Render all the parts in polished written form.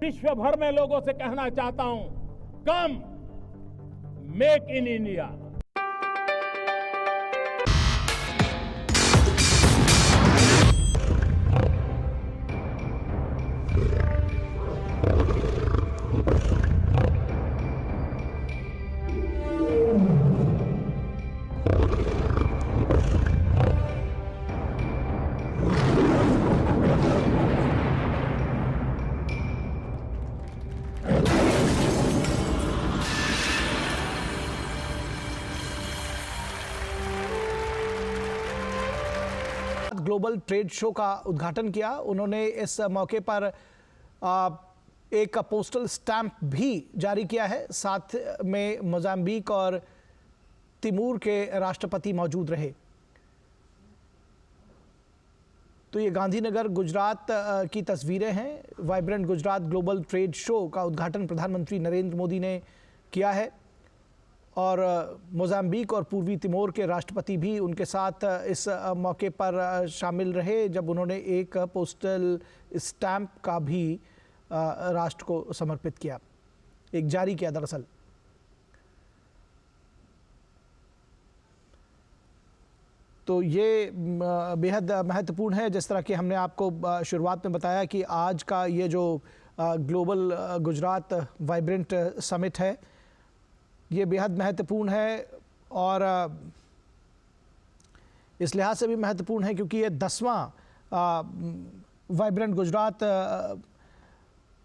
विश्व भर में लोगों से कहना चाहता हूं, कम make in India. Global trade show का उद्घाटन किया। उन्होंने इस मौके पर एक पोस्टल स्टैंप भी जारी किया है। साथ में मोजाम्बिक और तिमूर के राष्ट्रपति मौजूद रहे। तो ये गांधीनगर गुजरात की तस्वीरें हैं। Vibrant Gujarat global trade show का उद्घाटन प्रधानमंत्री नरेंद्र मोदी ने किया है और मोजाम्बिक और पूर्वी तिमोर के राष्ट्रपति भी उनके साथ इस मौके पर शामिल रहे, जब उन्होंने एक पोस्टल स्टैंप का भी राष्ट्र को समर्पित किया, एक जारी किया दरअसल। तो ये बेहद महत्वपूर्ण है। जिस तरह कि हमने आपको शुरुआत में बताया कि आज का ये जो ग्लोबल गुजरात वाइब्रेंट समिट है, ये बेहद महत्वपूर्ण है और इस लिहाज से भी महत्वपूर्ण है क्योंकि ये 10वां वाइब्रेंट गुजरात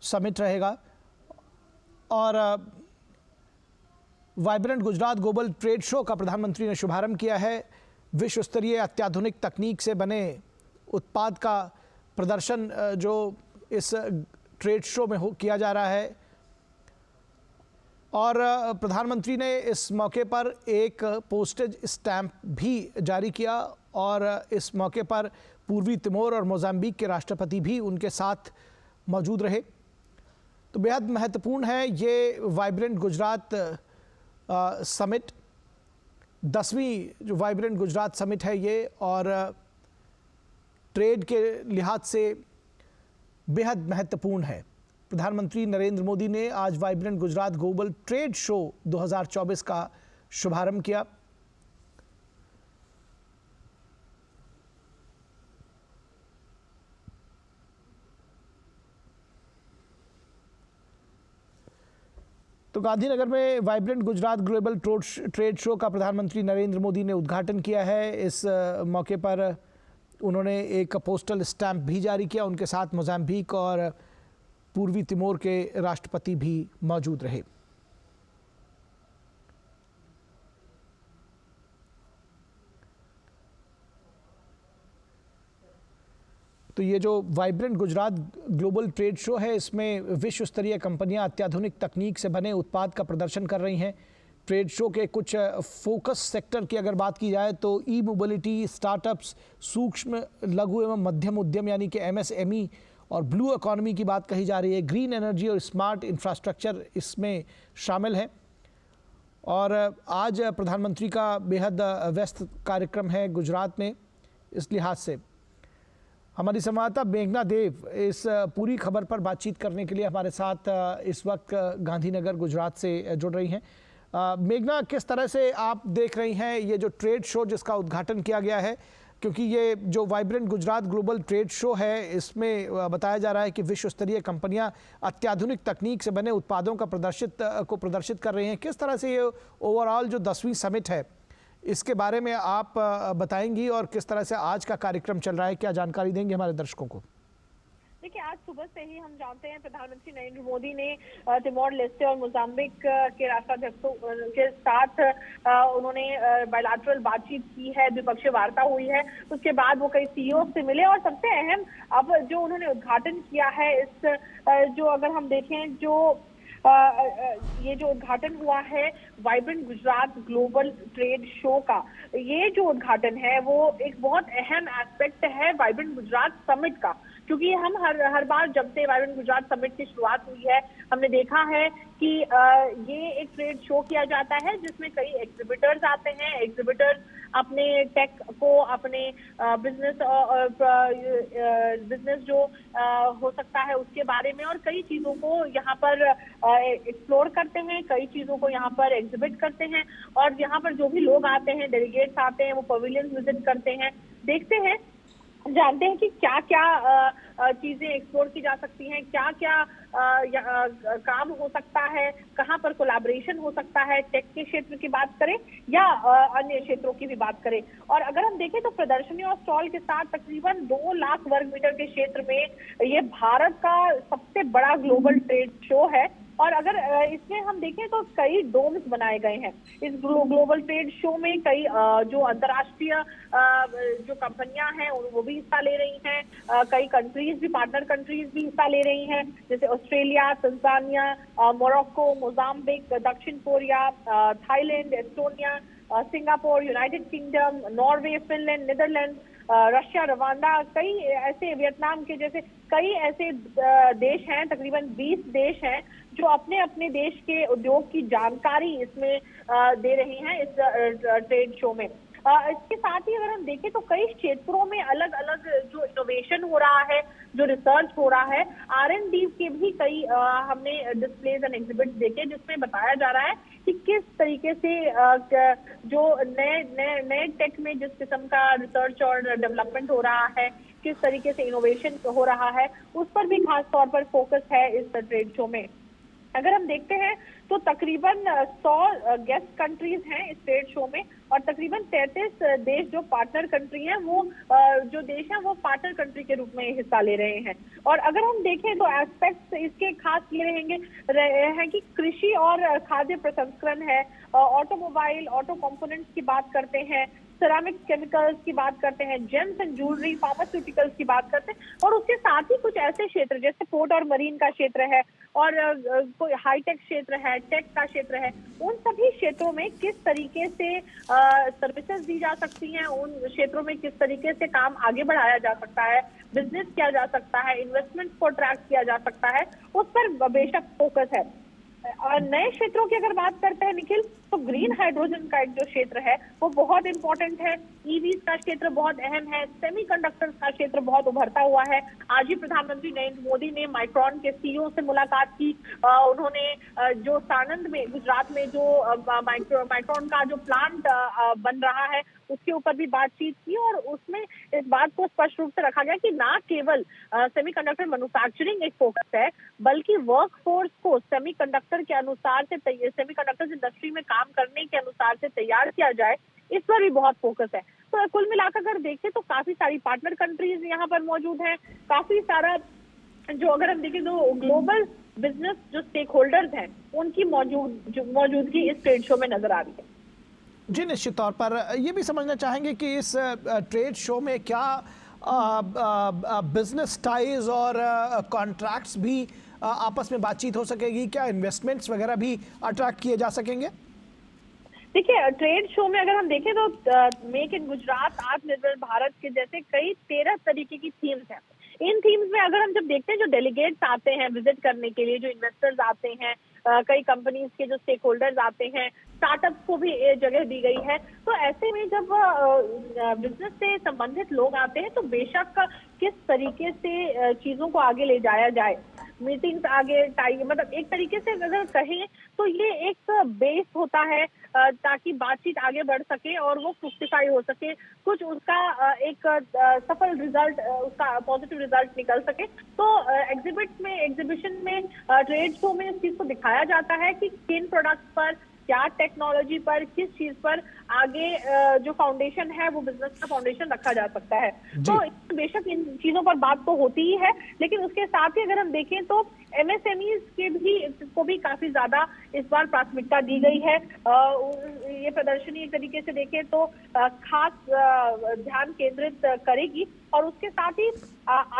समिट रहेगा। और vibrant Gujarat global trade show का प्रधानमंत्री ने शुभारंभ किया है। विश्व स्तरीय अत्याधुनिक तकनीक से बने उत्पाद का प्रदर्शन जो इस ट्रेड शो में किया जा रहा है। और प्रधानमंत्री ने इस मौके पर एक पोस्टेज स्टैंप भी जारी किया और इस मौके पर पूर्वी तिमोर और मोजाम्बिक के राष्ट्रपति भी उनके साथ मौजूद रहे। तो बेहद महत्वपूर्ण है ये वाइब्रेंट गुजरात समिट, 10वीं जो वाइब्रेंट गुजरात समिट है ये, और ट्रेड के लिहाज से बेहद महत्वपूर्ण है। प्रधानमंत्री नरेंद्र मोदी ने आज vibrant Gujarat global trade show 2024 का शुभारंभ किया। तो गांधीनगर में vibrant Gujarat global trade show का प्रधानमंत्री नरेंद्र मोदी ने उद्घाटन किया है। इस मौके पर उन्होंने एक पोस्टल स्टैंप भी जारी किया। उनके साथ मोजाम्बिक और पूर्वी तिमोर के राष्ट्रपति भी मौजूद रहे। तो ये जो vibrant Gujarat global trade show है, इसमें विश्व स्तरीय कंपनियां अत्याधुनिक तकनीक से बने उत्पाद का प्रदर्शन कर रही हैं। ट्रेड शो के कुछ फोकस सेक्टर की अगर बात की जाए तो ई मोबिलिटी, स्टार्टअप्स, सूक्ष्म लघु एवं मध्यम उद्यम यानी कि MSME और ब्लू इकोनॉमी की बात कही जा रही है। ग्रीन एनर्जी और स्मार्ट इंफ्रास्ट्रक्चर इसमें शामिल है। और आज प्रधानमंत्री का बेहद व्यस्त कार्यक्रम है गुजरात में। इस लिहाज से हमारी संवाददाता मेघना देव इस पूरी खबर पर बातचीत करने के लिए हमारे साथ इस वक्त गांधीनगर गुजरात से जुड़ रही हैं। मेघना, किस तरह से आप देख रही हैं ये जो ट्रेड शो जिसका उद्घाटन किया गया है, क्योंकि ये जो vibrant Gujarat global trade show है इसमें बताया जा रहा है कि विश्व स्तरीय कंपनियां अत्याधुनिक तकनीक से बने उत्पादों का प्रदर्शित कर रही हैं। किस तरह से ये ओवरऑल जो 10वीं समिट है इसके बारे में आप बताएंगी और किस तरह से आज का कार्यक्रम चल रहा है, क्या जानकारी देंगे हमारे दर्शकों को? देखिए, आज सुबह से ही हम जानते हैं प्रधानमंत्री नरेंद्र मोदी ने तिमोर लेस्टे और मोजाम्बिक के राष्ट्राध्यक्षों के साथ उन्होंने बायलैटरल बातचीत की है, द्विपक्षीय वार्ता हुई है। उसके बाद वो कई सीईओ से मिले और सबसे अहम अब जो उन्होंने उद्घाटन किया है इस जो अगर हम देखें जो ये जो उद्घाटन हुआ है vibrant Gujarat global trade show का, ये जो उद्घाटन है वो एक बहुत अहम एस्पेक्ट है वाइब्रेंट गुजरात समिट का, क्योंकि हम हर बार जब से वाइब्रेंट गुजरात समिट की शुरुआत हुई है, हमने देखा है कि ये एक ट्रेड शो किया जाता है जिसमें कई एग्जिबिटर्स आते हैं। एग्जिबिटर्स अपने टेक को, अपने बिजनेस जो हो सकता है उसके बारे में और कई चीजों को यहाँ पर एक्सप्लोर करते हैं, कई चीजों को यहाँ पर एग्जिबिट करते हैं। और यहाँ पर जो भी लोग आते हैं, डेलीगेट्स आते हैं, वो पवेलियन विजिट करते हैं, देखते हैं, जानते हैं कि क्या क्या चीजें एक्सप्लोर की जा सकती हैं, क्या क्या काम हो सकता है, कहाँ पर कोलैबोरेशन हो सकता है, टेक के क्षेत्र की बात करें या अन्य क्षेत्रों की भी बात करें। और अगर हम देखें तो प्रदर्शनी और स्टॉल के साथ तकरीबन 2 लाख वर्ग मीटर के क्षेत्र में ये भारत का सबसे बड़ा ग्लोबल ट्रेड शो है। और अगर इसमें हम देखें तो कई डोम्स बनाए गए हैं इस ग्लोबल ट्रेड शो में। कई जो अंतर्राष्ट्रीय जो कंपनियां हैं वो भी हिस्सा ले रही हैं, कई कंट्रीज भी, पार्टनर कंट्रीज भी हिस्सा ले रही हैं, जैसे ऑस्ट्रेलिया, तंजानिया, मोरक्को, मोजाम्बिक, दक्षिण Korea, Thailand, Estonia, Singapore, United Kingdom, Norway, Finland, Netherlands, Russia, Rwanda, कई ऐसे, वियतनाम के जैसे कई ऐसे देश हैं, तकरीबन 20 देश हैं जो अपने अपने देश के उद्योग की जानकारी इसमें दे रहे हैं इस ट्रेड शो में। इसके साथ ही अगर हम देखें तो कई क्षेत्रों में अलग अलग जो इनोवेशन हो रहा है, जो रिसर्च हो रहा है, R&D के भी कई हमने डिस्प्लेज एंड एग्जिबिट्स देखे जिसमें बताया जा रहा है कि किस तरीके से जो नए टेक में जिस किस्म का रिसर्च और डेवलपमेंट हो रहा है, किस तरीके से इनोवेशन हो रहा है, उस पर भी खास तौर पर फोकस है इस ट्रेड शो में। अगर हम देखते हैं तो तकरीबन 100 गेस्ट कंट्रीज हैं इस ट्रेड शो में और तकरीबन 33 देश जो पार्टनर कंट्री हैं वो जो देश हैं वो पार्टनर कंट्री के रूप में हिस्सा ले रहे हैं। और अगर हम देखें तो एस्पेक्ट्स इसके खास ये हैं कि कृषि और खाद्य प्रसंस्करण है, ऑटोमोबाइल, ऑटो कंपोनेंट्स की बात करते हैं, सिरामिक केमिकल्स की बात करते हैं, जेम्स एंड ज्वेलरी, फार्मास्यूटिकल्स की बात करते हैं, और उसके साथ ही कुछ ऐसे क्षेत्र जैसे पोर्ट और मरीन का क्षेत्र है और कोई हाईटेक क्षेत्र है, टेक का क्षेत्र है, उन सभी क्षेत्रों में किस तरीके से सर्विसेज दी जा सकती हैं, उन क्षेत्रों में किस तरीके से काम आगे बढ़ाया जा सकता है, बिजनेस किया जा सकता है, इन्वेस्टमेंट को ट्रैक किया जा सकता है, उस पर बेशक फोकस है। और नए क्षेत्रों की अगर बात करते हैं निखिल, तो ग्रीन हाइड्रोजन का एक जो क्षेत्र है वो बहुत इंपॉर्टेंट है, ईवीज का क्षेत्र बहुत अहम है, सेमीकंडक्टर्स का क्षेत्र बहुत उभरता हुआ है। आज ही प्रधानमंत्री नरेंद्र मोदी ने माइक्रॉन के सीईओ से मुलाकात की, उन्होंने जो सानंद में, गुजरात में जो माइक्रॉन का जो प्लांट बन रहा है उसके ऊपर भी बातचीत की और उसमें इस बात को स्पष्ट रूप से रखा गया कि ना केवल सेमीकंडक्टर मैन्युफैक्चरिंग एक फोकस है, बल्कि वर्कफोर्स को सेमीकंडक्टर के अनुसार से, सेमीकंडक्टर इंडस्ट्री में काम करने के अनुसार से तैयार किया जाए, इस पर भी बहुत फोकस है। तो कुल मिलाकर अगर देखें तो काफी सारी पार्टनर कंट्रीज यहाँ पर मौजूद हैं, काफी सारा जो अगर हम देखें तो ग्लोबल बिजनेस जो स्टेक होल्डर्स हैं उनकी मौजूदगी इस ट्रेड शो में नजर आ रही है। जी, निश्चित तौर पर ये भी समझना चाहेंगे कि इस ट्रेड शो में क्या बिजनेस टाइज और कॉन्ट्रैक्ट्स भी आपस में बातचीत हो सकेगी, क्या इन्वेस्टमेंट्स वगैरह भी अट्रैक्ट किए जा सकेंगे? देखिए, ट्रेड शो में अगर हम देखें तो मेक इन गुजरात, आत्मनिर्भर भारत के जैसे कई 13 तरीके की थीम्स हैं। इन थीम्स में अगर हम जब देखते हैं जो डेलीगेट्स आते हैं विजिट करने के लिए, जो इन्वेस्टर्स आते हैं, कई कंपनीज के जो स्टेक होल्डर्स आते हैं, स्टार्टअप्स को भी जगह दी गई है। तो ऐसे में जब बिजनेस से संबंधित लोग आते हैं तो बेशक किस तरीके से चीजों को आगे ले जाया जाए, मीटिंग्स आगे मतलब एक तरीके से अगर कहें तो ये एक बेस होता है ताकि बातचीत आगे बढ़ सके और वो फ्रुक्टिफाई हो सके, कुछ उसका एक सफल रिजल्ट, उसका पॉजिटिव रिजल्ट निकल सके। तो एग्जीबिशन में, ट्रेड शो में इस चीज को दिखाया जाता है कि किन प्रोडक्ट्स पर, क्या टेक्नोलॉजी पर, किस चीज पर आगे जो फाउंडेशन है वो बिजनेस का फाउंडेशन रखा जा सकता है। तो बेशक इन चीजों पर बात तो होती ही है, लेकिन उसके साथ ही अगर हम देखें तो MSMEs को भी काफी ज्यादा इस बार प्राथमिकता दी गई है। ये प्रदर्शनी एक तरीके से देखें तो खास ध्यान केंद्रित करेगी और उसके साथ ही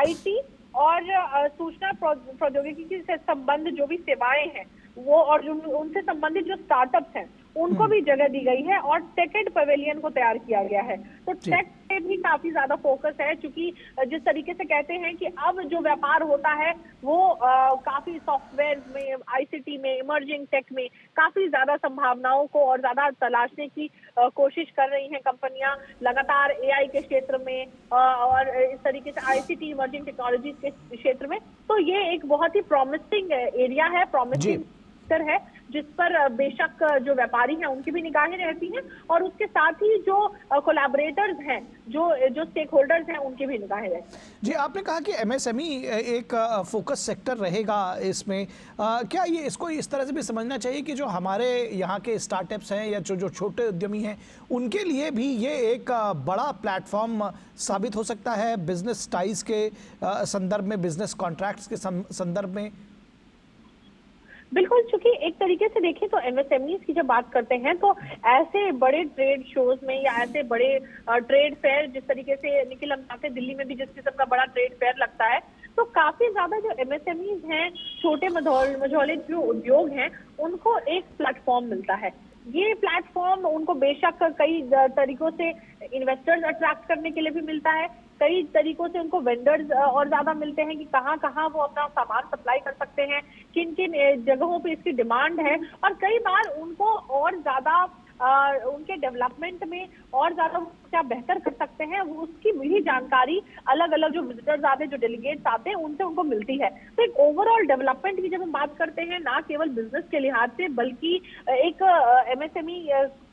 IT और सूचना प्रौद्योगिकी से संबंध जो भी सेवाएं हैं वो और जो उनसे संबंधित जो स्टार्टअप्स हैं उनको भी जगह दी गई है और टेकेड पवेलियन को तैयार किया गया है। तो टेक पे भी काफी ज्यादा फोकस है, क्योंकि जिस तरीके से कहते हैं कि अब जो व्यापार होता है वो काफी सॉफ्टवेयर में, आईसीटी में, इमर्जिंग टेक में काफी ज्यादा संभावनाओं को और ज्यादा तलाशने की कोशिश कर रही हैं कंपनियां लगातार एआई के क्षेत्र में और इस तरीके से आईसीटी इमर्जिंग टेक्नोलॉजी के क्षेत्र में। तो ये एक बहुत ही प्रॉमिसिंग एरिया है, प्रॉमिसिंग सेक्टर है, जिस पर बेशक जो व्यापारी हैं उनकी भी निगाहें रहती हैं और उसके साथ ही जो कोलैबोरेटर्स हैं, जो स्टेक होल्डर्स हैं, उनकी भी निगाहें रहती हैं। जी, आपने कहा कि एमएसएमई एक फोकस सेक्टर रहेगा इसमें। क्या ये इसको इस तरह से भी समझना चाहिए कि जो हमारे यहाँ के स्टार्टअप्स हैं या जो छोटे उद्यमी हैं उनके लिए भी ये एक बड़ा प्लेटफॉर्म साबित हो सकता है बिजनेस टाइज के संदर्भ में, बिजनेस कॉन्ट्रैक्ट्स के संदर्भ में? बिल्कुल, चूंकि एक तरीके से देखें तो एमएसएमईज की जब बात करते हैं तो ऐसे बड़े ट्रेड शोज में या ऐसे बड़े ट्रेड फेयर, जिस तरीके से निखिल हम जानते हैं दिल्ली में भी जिस किस्म का बड़ा ट्रेड फेयर लगता है, तो काफी ज्यादा जो एमएसएमईज हैं, छोटे मझौले जो उद्योग हैं, उनको एक प्लेटफॉर्म मिलता है। ये प्लेटफॉर्म उनको बेशक कई तरीकों से इन्वेस्टर्स अट्रैक्ट करने के लिए भी मिलता है, कई तरीकों से उनको वेंडर्स और ज्यादा मिलते हैं कि कहाँ कहाँ वो अपना सामान सप्लाई कर सकते हैं, किन किन जगहों पे इसकी डिमांड है, और कई बार उनको और ज्यादा उनके डेवलपमेंट में और ज्यादा क्या बेहतर कर सकते हैं वो उसकी भी जानकारी अलग अलग जो विजिटर्स आते हैं, जो डेलीगेट्स आते हैं, उनसे उनको मिलती है। तो एक ओवरऑल डेवलपमेंट की जब हम बात करते हैं, ना केवल बिजनेस के लिहाज से बल्कि एक एमएसएमई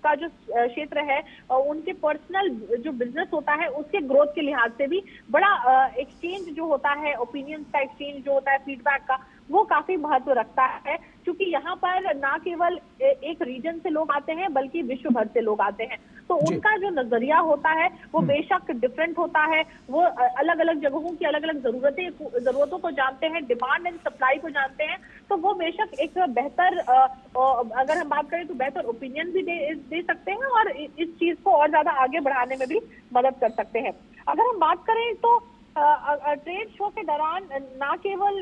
का जो क्षेत्र है उनके पर्सनल जो बिजनेस होता है उसके ग्रोथ के लिहाज से भी बड़ा एक्सचेंज जो होता है, ओपिनियंस का एक्सचेंज जो होता है, फीडबैक का, वो काफी महत्व रखता है, क्योंकि यहाँ पर ना केवल एक रीजन से लोग आते हैं बल्कि विश्व भर से लोग आते हैं। तो उनका जो नजरिया होता है वो बेशक डिफरेंट होता है, वो अलग अलग जगहों की अलग अलग जरूरतों को जानते हैं, डिमांड एंड सप्लाई को जानते हैं, तो वो बेशक एक बेहतर अगर हम बात करें तो बेहतर ओपिनियन भी दे सकते हैं और इस चीज को और ज्यादा आगे बढ़ाने में भी मदद कर सकते हैं। अगर हम बात करें तो ट्रेड शो के दौरान ना केवल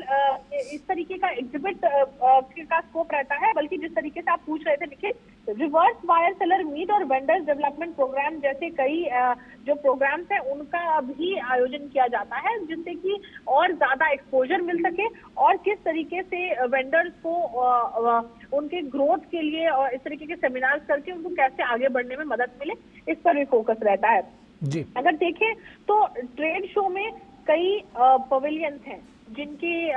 इस तरीके का एग्जिबिट का स्कोप रहता है, बल्कि जिस तरीके से आप पूछ रहे थे Nikhil, reverse buyer seller meet और वेंडर्स डेवलपमेंट प्रोग्राम जैसे कई जो प्रोग्राम्स हैं उनका भी आयोजन किया जाता है, जिससे कि और ज्यादा एक्सपोजर मिल सके और किस तरीके से वेंडर्स को उनके ग्रोथ के लिए और इस तरीके के सेमिनार्स करके उनको कैसे आगे बढ़ने में मदद मिले, इस पर भी फोकस रहता है जी। अगर देखें तो ट्रेड शो में कई पवेलियंस हैं जिनकी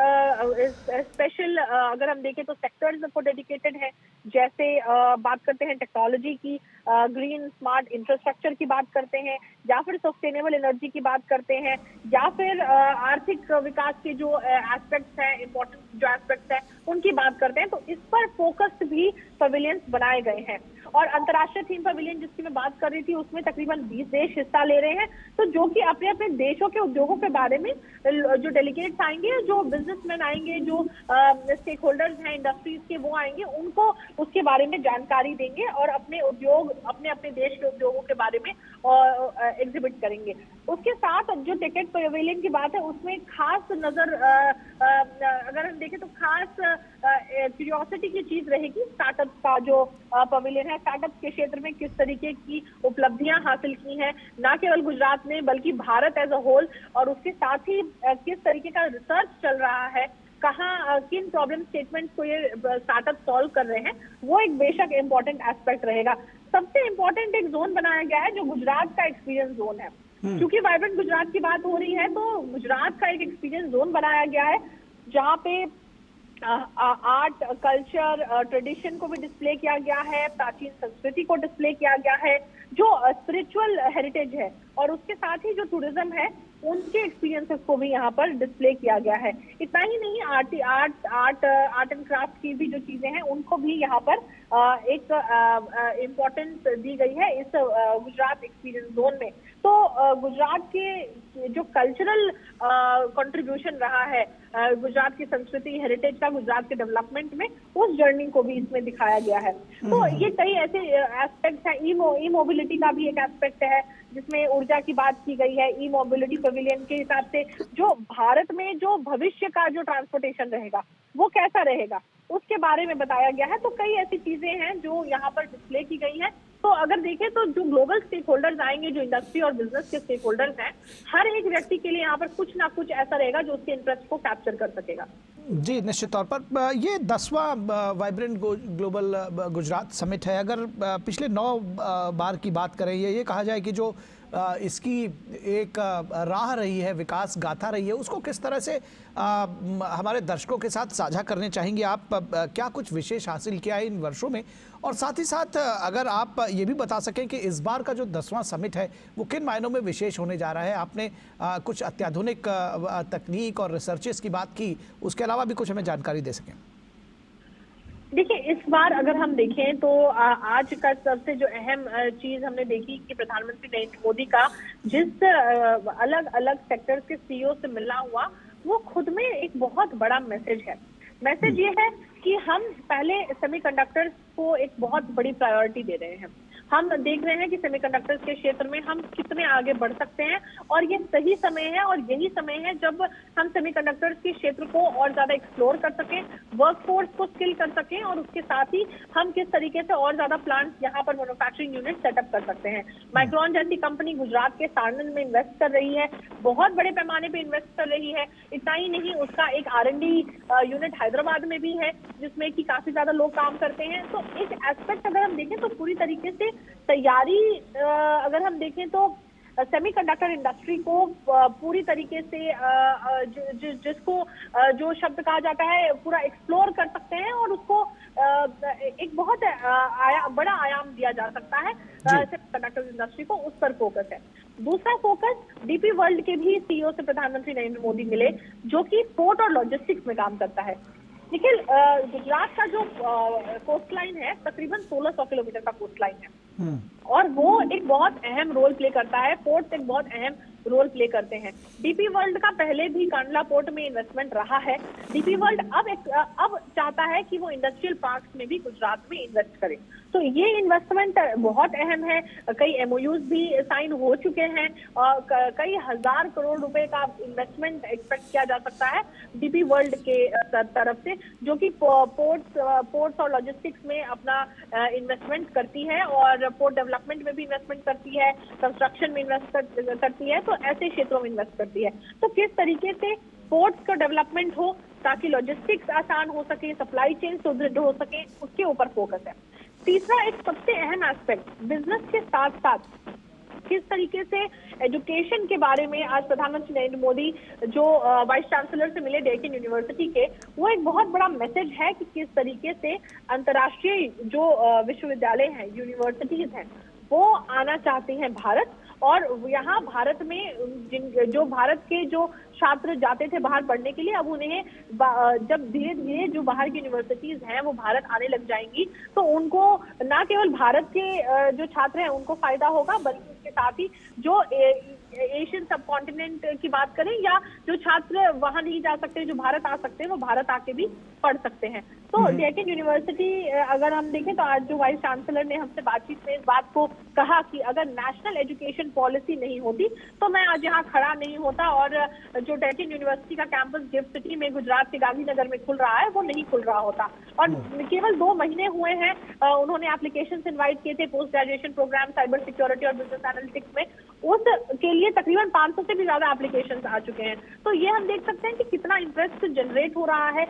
स्पेशल अगर हम देखें तो सेक्टर्स को डेडिकेटेड है, जैसे बात करते हैं टेक्नोलॉजी की, ग्रीन स्मार्ट इंफ्रास्ट्रक्चर की बात करते हैं, या फिर सस्टेनेबल एनर्जी की बात करते हैं, या फिर आर्थिक विकास के जो एस्पेक्ट्स हैं, इंपॉर्टेंट जो एस्पेक्ट्स हैं उनकी बात करते हैं। तो इस पर फोकस्ड भी पवेलियंस बनाए गए हैं और अंतर्राष्ट्रीय थीम पवेलियन जिसकी मैं बात कर रही थी उसमें तकरीबन 20 देश हिस्सा ले रहे हैं, तो जो कि अपने अपने देशों के उद्योगों के बारे में जो डेलीगेट्स आएंगे, जो बिजनेसमैन आएंगे, जो स्टेक होल्डर्स हैं इंडस्ट्रीज के, वो आएंगे, उनको उसके बारे में जानकारी देंगे और अपने उद्योग, अपने अपने देश के उद्योगों के बारे में एग्जिबिट करेंगे। उसके साथ जो टिकट पवेलियन की बात है उसमें खास नजर अगर हम देखें तो खास क्यूरियोसिटी की चीज रहेगी स्टार्टअप का जो पवेलियन है, स्टार्टअप के क्षेत्र में किस तरीके की उपलब्धियां हासिल की हैं, ना केवल गुजरात में बल्कि भारत एज अ होल, और उसके साथ ही किस तरीके का रिसर्च चल रहा है, कहाँ किन प्रॉब्लम स्टेटमेंट्स को ये स्टार्टअप सॉल्व कर रहे हैं, वो एक बेशक इम्पोर्टेंट एस्पेक्ट रहेगा। सबसे इम्पोर्टेंट एक जोन बनाया गया है जो गुजरात का एक्सपीरियंस जोन है, क्योंकि वाइब्रेंट गुजरात की बात हो रही है तो गुजरात का एक एक्सपीरियंस जोन बनाया गया है जहाँ पे आर्ट, कल्चर, ट्रेडिशन को भी डिस्प्ले किया गया है, प्राचीन संस्कृति को डिस्प्ले किया गया है, जो स्पिरिचुअल हेरिटेज है और उसके साथ ही जो टूरिज्म है उनके एक्सपीरियंसेस को भी यहाँ पर डिस्प्ले किया गया है। इतना ही नहीं, आर्ट एंड क्राफ्ट की भी जो चीजें हैं उनको भी यहाँ पर एक इम्पोर्टेंस दी गई है इस गुजरात एक्सपीरियंस जोन में। तो गुजरात के जो कल्चरल कंट्रीब्यूशन रहा है, गुजरात की संस्कृति हेरिटेज का गुजरात के डेवलपमेंट में, उस जर्नी को भी इसमें दिखाया गया है। तो ये कई ऐसे एस्पेक्ट्स हैं। ई मोबिलिटी का भी एक एस्पेक्ट है जिसमें ऊर्जा की बात की गई है। ई मोबिलिटी पवेलियन के हिसाब से जो भारत में जो भविष्य का जो ट्रांसपोर्टेशन रहेगा वो कैसा रहेगा उसके बारे में बताया गया है। तो कई ऐसी चीजें हैं जो यहाँ पर डिस्प्ले की गई हैं। तो अगर देखें तो जो ग्लोबल स्टेक होल्डर्स आएंगे, जो इंडस्ट्री और बिजनेस के स्टेक होल्डर्स हैं, हर एक व्यक्ति के लिए यहाँ पर कुछ ना कुछ ऐसा रहेगा जो उसके इंटरेस्ट को कैप्चर कर सकेगा। जी, निश्चित तौर पर ये 10वां वाइब्रेंट ग्लोबल गुजरात समिट है। अगर पिछले 9 बार की बात करें, ये कहा जाए कि जो इसकी एक राह रही है, विकास गाथा रही है, उसको किस तरह से हमारे दर्शकों के साथ साझा करने चाहेंगे आप? क्या कुछ विशेष हासिल किया है इन वर्षों में? और साथ ही साथ अगर आप ये भी बता सकें कि इस बार का जो 10वां समिट है वो किन मायनों में विशेष होने जा रहा है? आपने कुछ अत्याधुनिक तकनीक और रिसर्चेस की बात की, उसके अलावा भी कुछ हमें जानकारी दे सकें। देखिए, इस बार अगर हम देखें तो आज का सबसे जो अहम चीज हमने देखी कि प्रधानमंत्री नरेंद्र मोदी का जिस अलग अलग सेक्टर्स के सीईओ से मिलना हुआ, वो खुद में एक बहुत बड़ा मैसेज है। मैसेज ये है कि हम पहले सेमीकंडक्टर्स को एक बहुत बड़ी प्रायोरिटी दे रहे हैं। हम देख रहे हैं कि सेमीकंडक्टर्स के क्षेत्र में हम कितने आगे बढ़ सकते हैं और ये सही समय है, और यही समय है जब हम सेमीकंडक्टर्स के क्षेत्र को और ज्यादा एक्सप्लोर कर सकें, वर्कफोर्स को स्किल कर सकें, और उसके साथ ही हम किस तरीके से और ज्यादा प्लांट्स यहाँ पर मैन्युफैक्चरिंग यूनिट सेटअप कर सकते हैं। माइक्रोन जैसी कंपनी गुजरात के सारणंद में इन्वेस्ट कर रही है, बहुत बड़े पैमाने पर इन्वेस्ट कर रही है। इतना ही नहीं, उसका एक R&D यूनिट हैदराबाद में भी है जिसमें कि काफी ज्यादा लोग काम करते हैं। तो एक एस्पेक्ट अगर हम देखें तो पूरी तरीके से तैयारी, अगर हम देखें तो सेमीकंडक्टर इंडस्ट्री को पूरी तरीके से जिसको जो शब्द कहा जाता है पूरा एक्सप्लोर कर सकते हैं, और उसको एक बहुत बड़ा आयाम दिया जा सकता है सेमीकंडक्टर इंडस्ट्री को। उस पर फोकस है। दूसरा फोकस डीपी वर्ल्ड के भी सीईओ से प्रधानमंत्री नरेंद्र मोदी मिले, जो कि पोर्ट और लॉजिस्टिक्स में काम करता है। देखिए, गुजरात का जो कोस्ट लाइन है तकरीबन 1600 किलोमीटर का कोस्ट लाइन है, और वो एक बहुत अहम रोल प्ले करता है। पोर्ट एक बहुत अहम रोल प्ले करते हैं। डीपी वर्ल्ड का पहले भी कांडला पोर्ट में इन्वेस्टमेंट रहा है। डीपी वर्ल्ड अब चाहता है कि वो इंडस्ट्रियल पार्क्स में भी गुजरात में इन्वेस्ट करे। तो ये इन्वेस्टमेंट बहुत अहम है। कई एमओयूज भी साइन हो चुके हैं और कई हजार करोड़ रुपए का इन्वेस्टमेंट एक्सपेक्ट किया जा सकता है डीपी वर्ल्ड के तरफ से, जो कि पोर्ट्स और लॉजिस्टिक्स में अपना इन्वेस्टमेंट करती है, और पोर्ट डेवलपमेंट में भी इन्वेस्टमेंट करती है, कंस्ट्रक्शन में इन्वेस्ट करती है, तो ऐसे क्षेत्रों में इन्वेस्ट करती है। तो किस तरीके से पोर्ट्स का डेवलपमेंट हो ताकि लॉजिस्टिक्स आसान हो सके, सप्लाई चेन सुदृढ़ हो सके, उसके ऊपर फोकस है। तीसरा एक सबसे अहम एस्पेक्ट बिजनेस के साथ साथ किस तरीके से एजुकेशन के बारे में आज प्रधानमंत्री नरेंद्र मोदी जो वाइस चांसलर से मिले डेक्कन यूनिवर्सिटी के, वो एक बहुत बड़ा मैसेज है कि किस तरीके से अंतर्राष्ट्रीय जो विश्वविद्यालय हैं, यूनिवर्सिटीज हैं, वो आना चाहते हैं भारत। और यहाँ भारत में जो भारत के जो छात्र जाते थे बाहर पढ़ने के लिए, अब उन्हें जब धीरे धीरे जो बाहर की यूनिवर्सिटीज हैं वो भारत आने लग जाएंगी, तो उनको न केवल भारत के जो छात्र हैं उनको फायदा होगा, बल्कि उसके साथ ही जो एशियन सबकॉन्टिनेंट की बात करें या जो छात्र वहां नहीं जा सकते, जो भारत आ सकते हैं, वो भारत आके भी पढ़ सकते हैं। तो डेक्कन यूनिवर्सिटी अगर हम देखें तो आज जो वाइस चांसलर ने हमसे बातचीत में इस बात को कहा कि अगर नेशनल एजुकेशन पॉलिसी नहीं होती तो मैं आज यहाँ खड़ा नहीं होता, और जो डेक्कन यूनिवर्सिटी का कैंपस गिफ्ट सिटी में गुजरात के गांधीनगर में खुल रहा है वो नहीं खुल रहा होता। और केवल 2 महीने हुए हैं, उन्होंने एप्लीकेशन इनवाइट किए थे post graduation programme cyber security और बिजनेस एनालिटिक्स में, उसके लिए तकरीबन 500 से भी ज्यादा एप्लीकेशंस आ चुके हैं। तो ये हम देख सकते हैं कि कितना इंटरेस्ट जनरेट हो रहा है।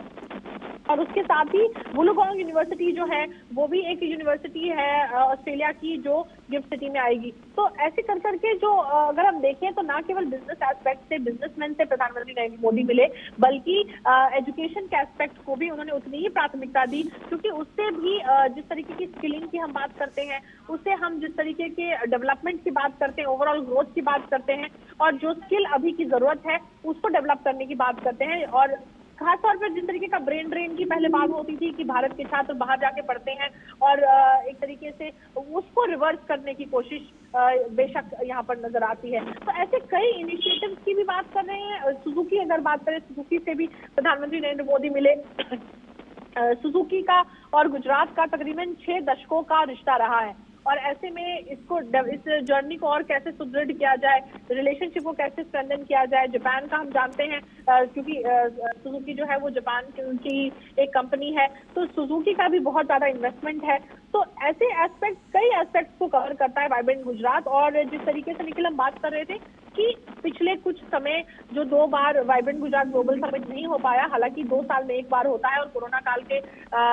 और उसके साथ ही वुलुगोंग यूनिवर्सिटी जो है वो भी एक यूनिवर्सिटी है ऑस्ट्रेलिया की जो गिफ्ट सिटी में आएगी। तो ऐसे कर करके जो अगर हम देखें तो ना केवल बिजनेस एस्पेक्ट से, बिजनेसमैन से प्रधानमंत्री नरेंद्र मोदी मिले, बल्कि एजुकेशन के एस्पेक्ट को भी उन्होंने उतनी ही प्राथमिकता दी, क्योंकि उससे भी जिस तरीके की स्किलिंग की हम बात करते हैं, उससे हम जिस तरीके के डेवलपमेंट की बात करते हैं, ओवरऑल ग्रोथ की बात करते हैं, और जो स्किल अभी की जरूरत है उसको डेवलप करने की बात करते हैं। और खासतौर पर जिस तरीके का ब्रेन ड्रेन की पहले बात होती थी कि भारत के छात्र बाहर जाके पढ़ते हैं और एक तरीके से उसको रिवर्स करने की कोशिश बेशक यहाँ पर नजर आती है। तो ऐसे कई इनिशिएटिव्स की भी बात कर रहे हैं। सुजुकी अगर बात करें, सुजुकी से भी प्रधानमंत्री नरेंद्र मोदी मिले। सुजुकी का और गुजरात का तकरीबन 6 दशकों का रिश्ता रहा है और ऐसे में इस जर्नी को और कैसे सुदृढ़ किया जाए, रिलेशनशिप को कैसे स्ट्रेंथन किया जाए। जापान का हम जानते हैं क्योंकि सुजुकी जो है वो जापान की एक कंपनी है, तो सुजुकी का भी बहुत ज्यादा इन्वेस्टमेंट है। तो ऐसे एस्पेक्ट, कई एस्पेक्ट्स को कवर करता है वाइब्रेंट गुजरात। और जिस तरीके से निखिल हम बात कर रहे थे कि पिछले कुछ समय जो 2 बार वाइब्रेंट गुजरात ग्लोबल समिट नहीं हो पाया, हालांकि 2 साल में एक बार होता है और कोरोना काल के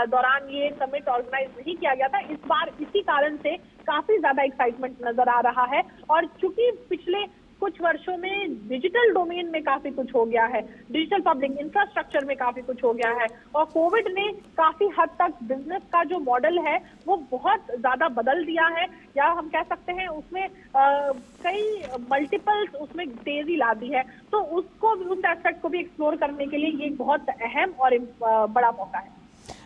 दौरान ये समिट ऑर्गेनाइज नहीं किया गया था, इस बार इसी कारण से काफी ज्यादा एक्साइटमेंट नजर आ रहा है। और चूंकि पिछले कुछ वर्षों में डिजिटल डोमेन में काफी कुछ हो गया है, डिजिटल पब्लिक इंफ्रास्ट्रक्चर में काफी कुछ हो गया है और कोविड ने काफी हद तक बिजनेस का जो मॉडल है वो बहुत ज्यादा बदल दिया है, या हम कह सकते हैं उसमें कई मल्टीपल्स उसमें तेजी ला दी है। तो उसको, उस एस्पेक्ट को भी एक्सप्लोर करने के लिए ये बहुत अहम और बड़ा मौका है।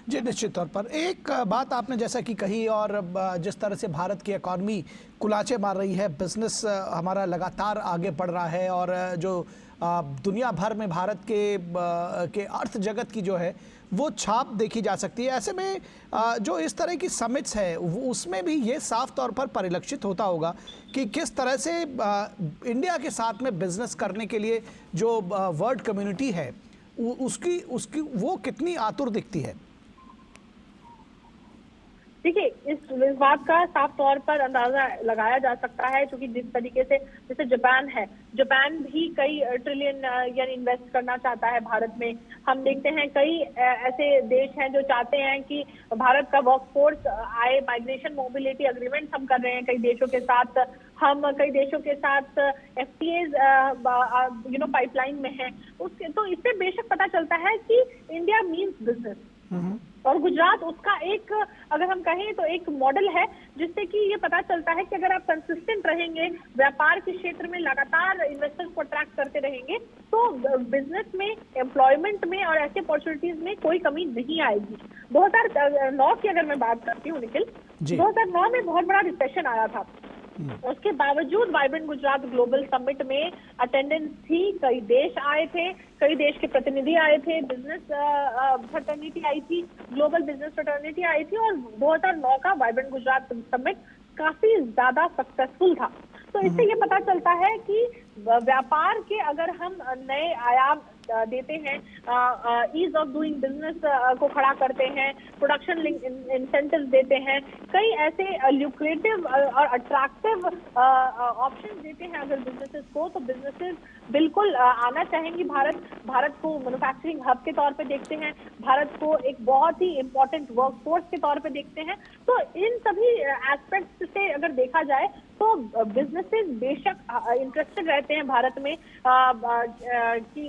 जी निश्चित तौर पर। एक बात आपने जैसा कि कही, और जिस तरह से भारत की इकॉनमी कुलाचे मार रही है, बिजनेस हमारा लगातार आगे बढ़ रहा है और जो दुनिया भर में भारत के अर्थ जगत की जो है वो छाप देखी जा सकती है। ऐसे में जो इस तरह की समिट्स है उसमें भी ये साफ तौर पर परिलक्षित होता होगा कि किस तरह से इंडिया के साथ में बिजनेस करने के लिए जो वर्ल्ड कम्युनिटी है उसकी वो कितनी आतुर दिखती है। देखिए, इस बात का साफ तौर पर अंदाजा लगाया जा सकता है क्योंकि जिस तरीके से जैसे जापान है, जापान भी कई ट्रिलियन यानी इन्वेस्ट करना चाहता है भारत में। हम देखते हैं कई ऐसे देश हैं जो चाहते हैं कि भारत का वर्कफोर्स आए। माइग्रेशन मोबिलिटी अग्रीमेंट हम कर रहे हैं कई देशों के साथ, हम कई देशों के साथ FTAs पाइपलाइन में है। उसके तो इससे बेशक पता चलता है कि इंडिया मीन्स बिजनेस और गुजरात उसका एक, अगर हम कहें तो एक मॉडल है जिससे कि ये पता चलता है कि अगर आप कंसिस्टेंट रहेंगे, व्यापार के क्षेत्र में लगातार इन्वेस्टर्स को अट्रैक्ट करते रहेंगे, तो बिजनेस में, एम्प्लॉयमेंट में और ऐसे अपॉर्चुनिटीज में कोई कमी नहीं आएगी। 2009 की अगर मैं बात करती हूँ निखिल, 2009 में बहुत बड़ा रिसेशन आया था, उसके बावजूद वाइब्रेंट गुजरात ग्लोबल समिट में अटेंडेंस थी, कई देश आए थे, कई देश के प्रतिनिधि आए थे, बिजनेस फ्रेटर्निटी आई थी, ग्लोबल बिजनेस फ्रेटर्निटी आई थी और 2009 का वाइब्रेंट गुजरात समिट काफी ज्यादा सक्सेसफुल था। तो इससे ये पता चलता है कि व्यापार के अगर हम नए आयाम देते हैं, ईज ऑफ डूइंग बिजनेस को खड़ा करते हैं, प्रोडक्शन लिंक इंसेंटिव देते हैं, कई ऐसे ल्यूक्रेटिव और अट्रैक्टिव ऑप्शन देते हैं अगर बिजनेसेस को, तो बिजनेसेस बिल्कुल आना चाहेंगी। भारत को मैन्युफैक्चरिंग हब के तौर पे देखते हैं, भारत को एक बहुत ही इम्पोर्टेंट वर्कफोर्स के तौर पे देखते हैं। तो इन सभी एस्पेक्ट से अगर देखा जाए तो बिजनेसेस बेशक इंटरेस्टेड रहते हैं भारत में कि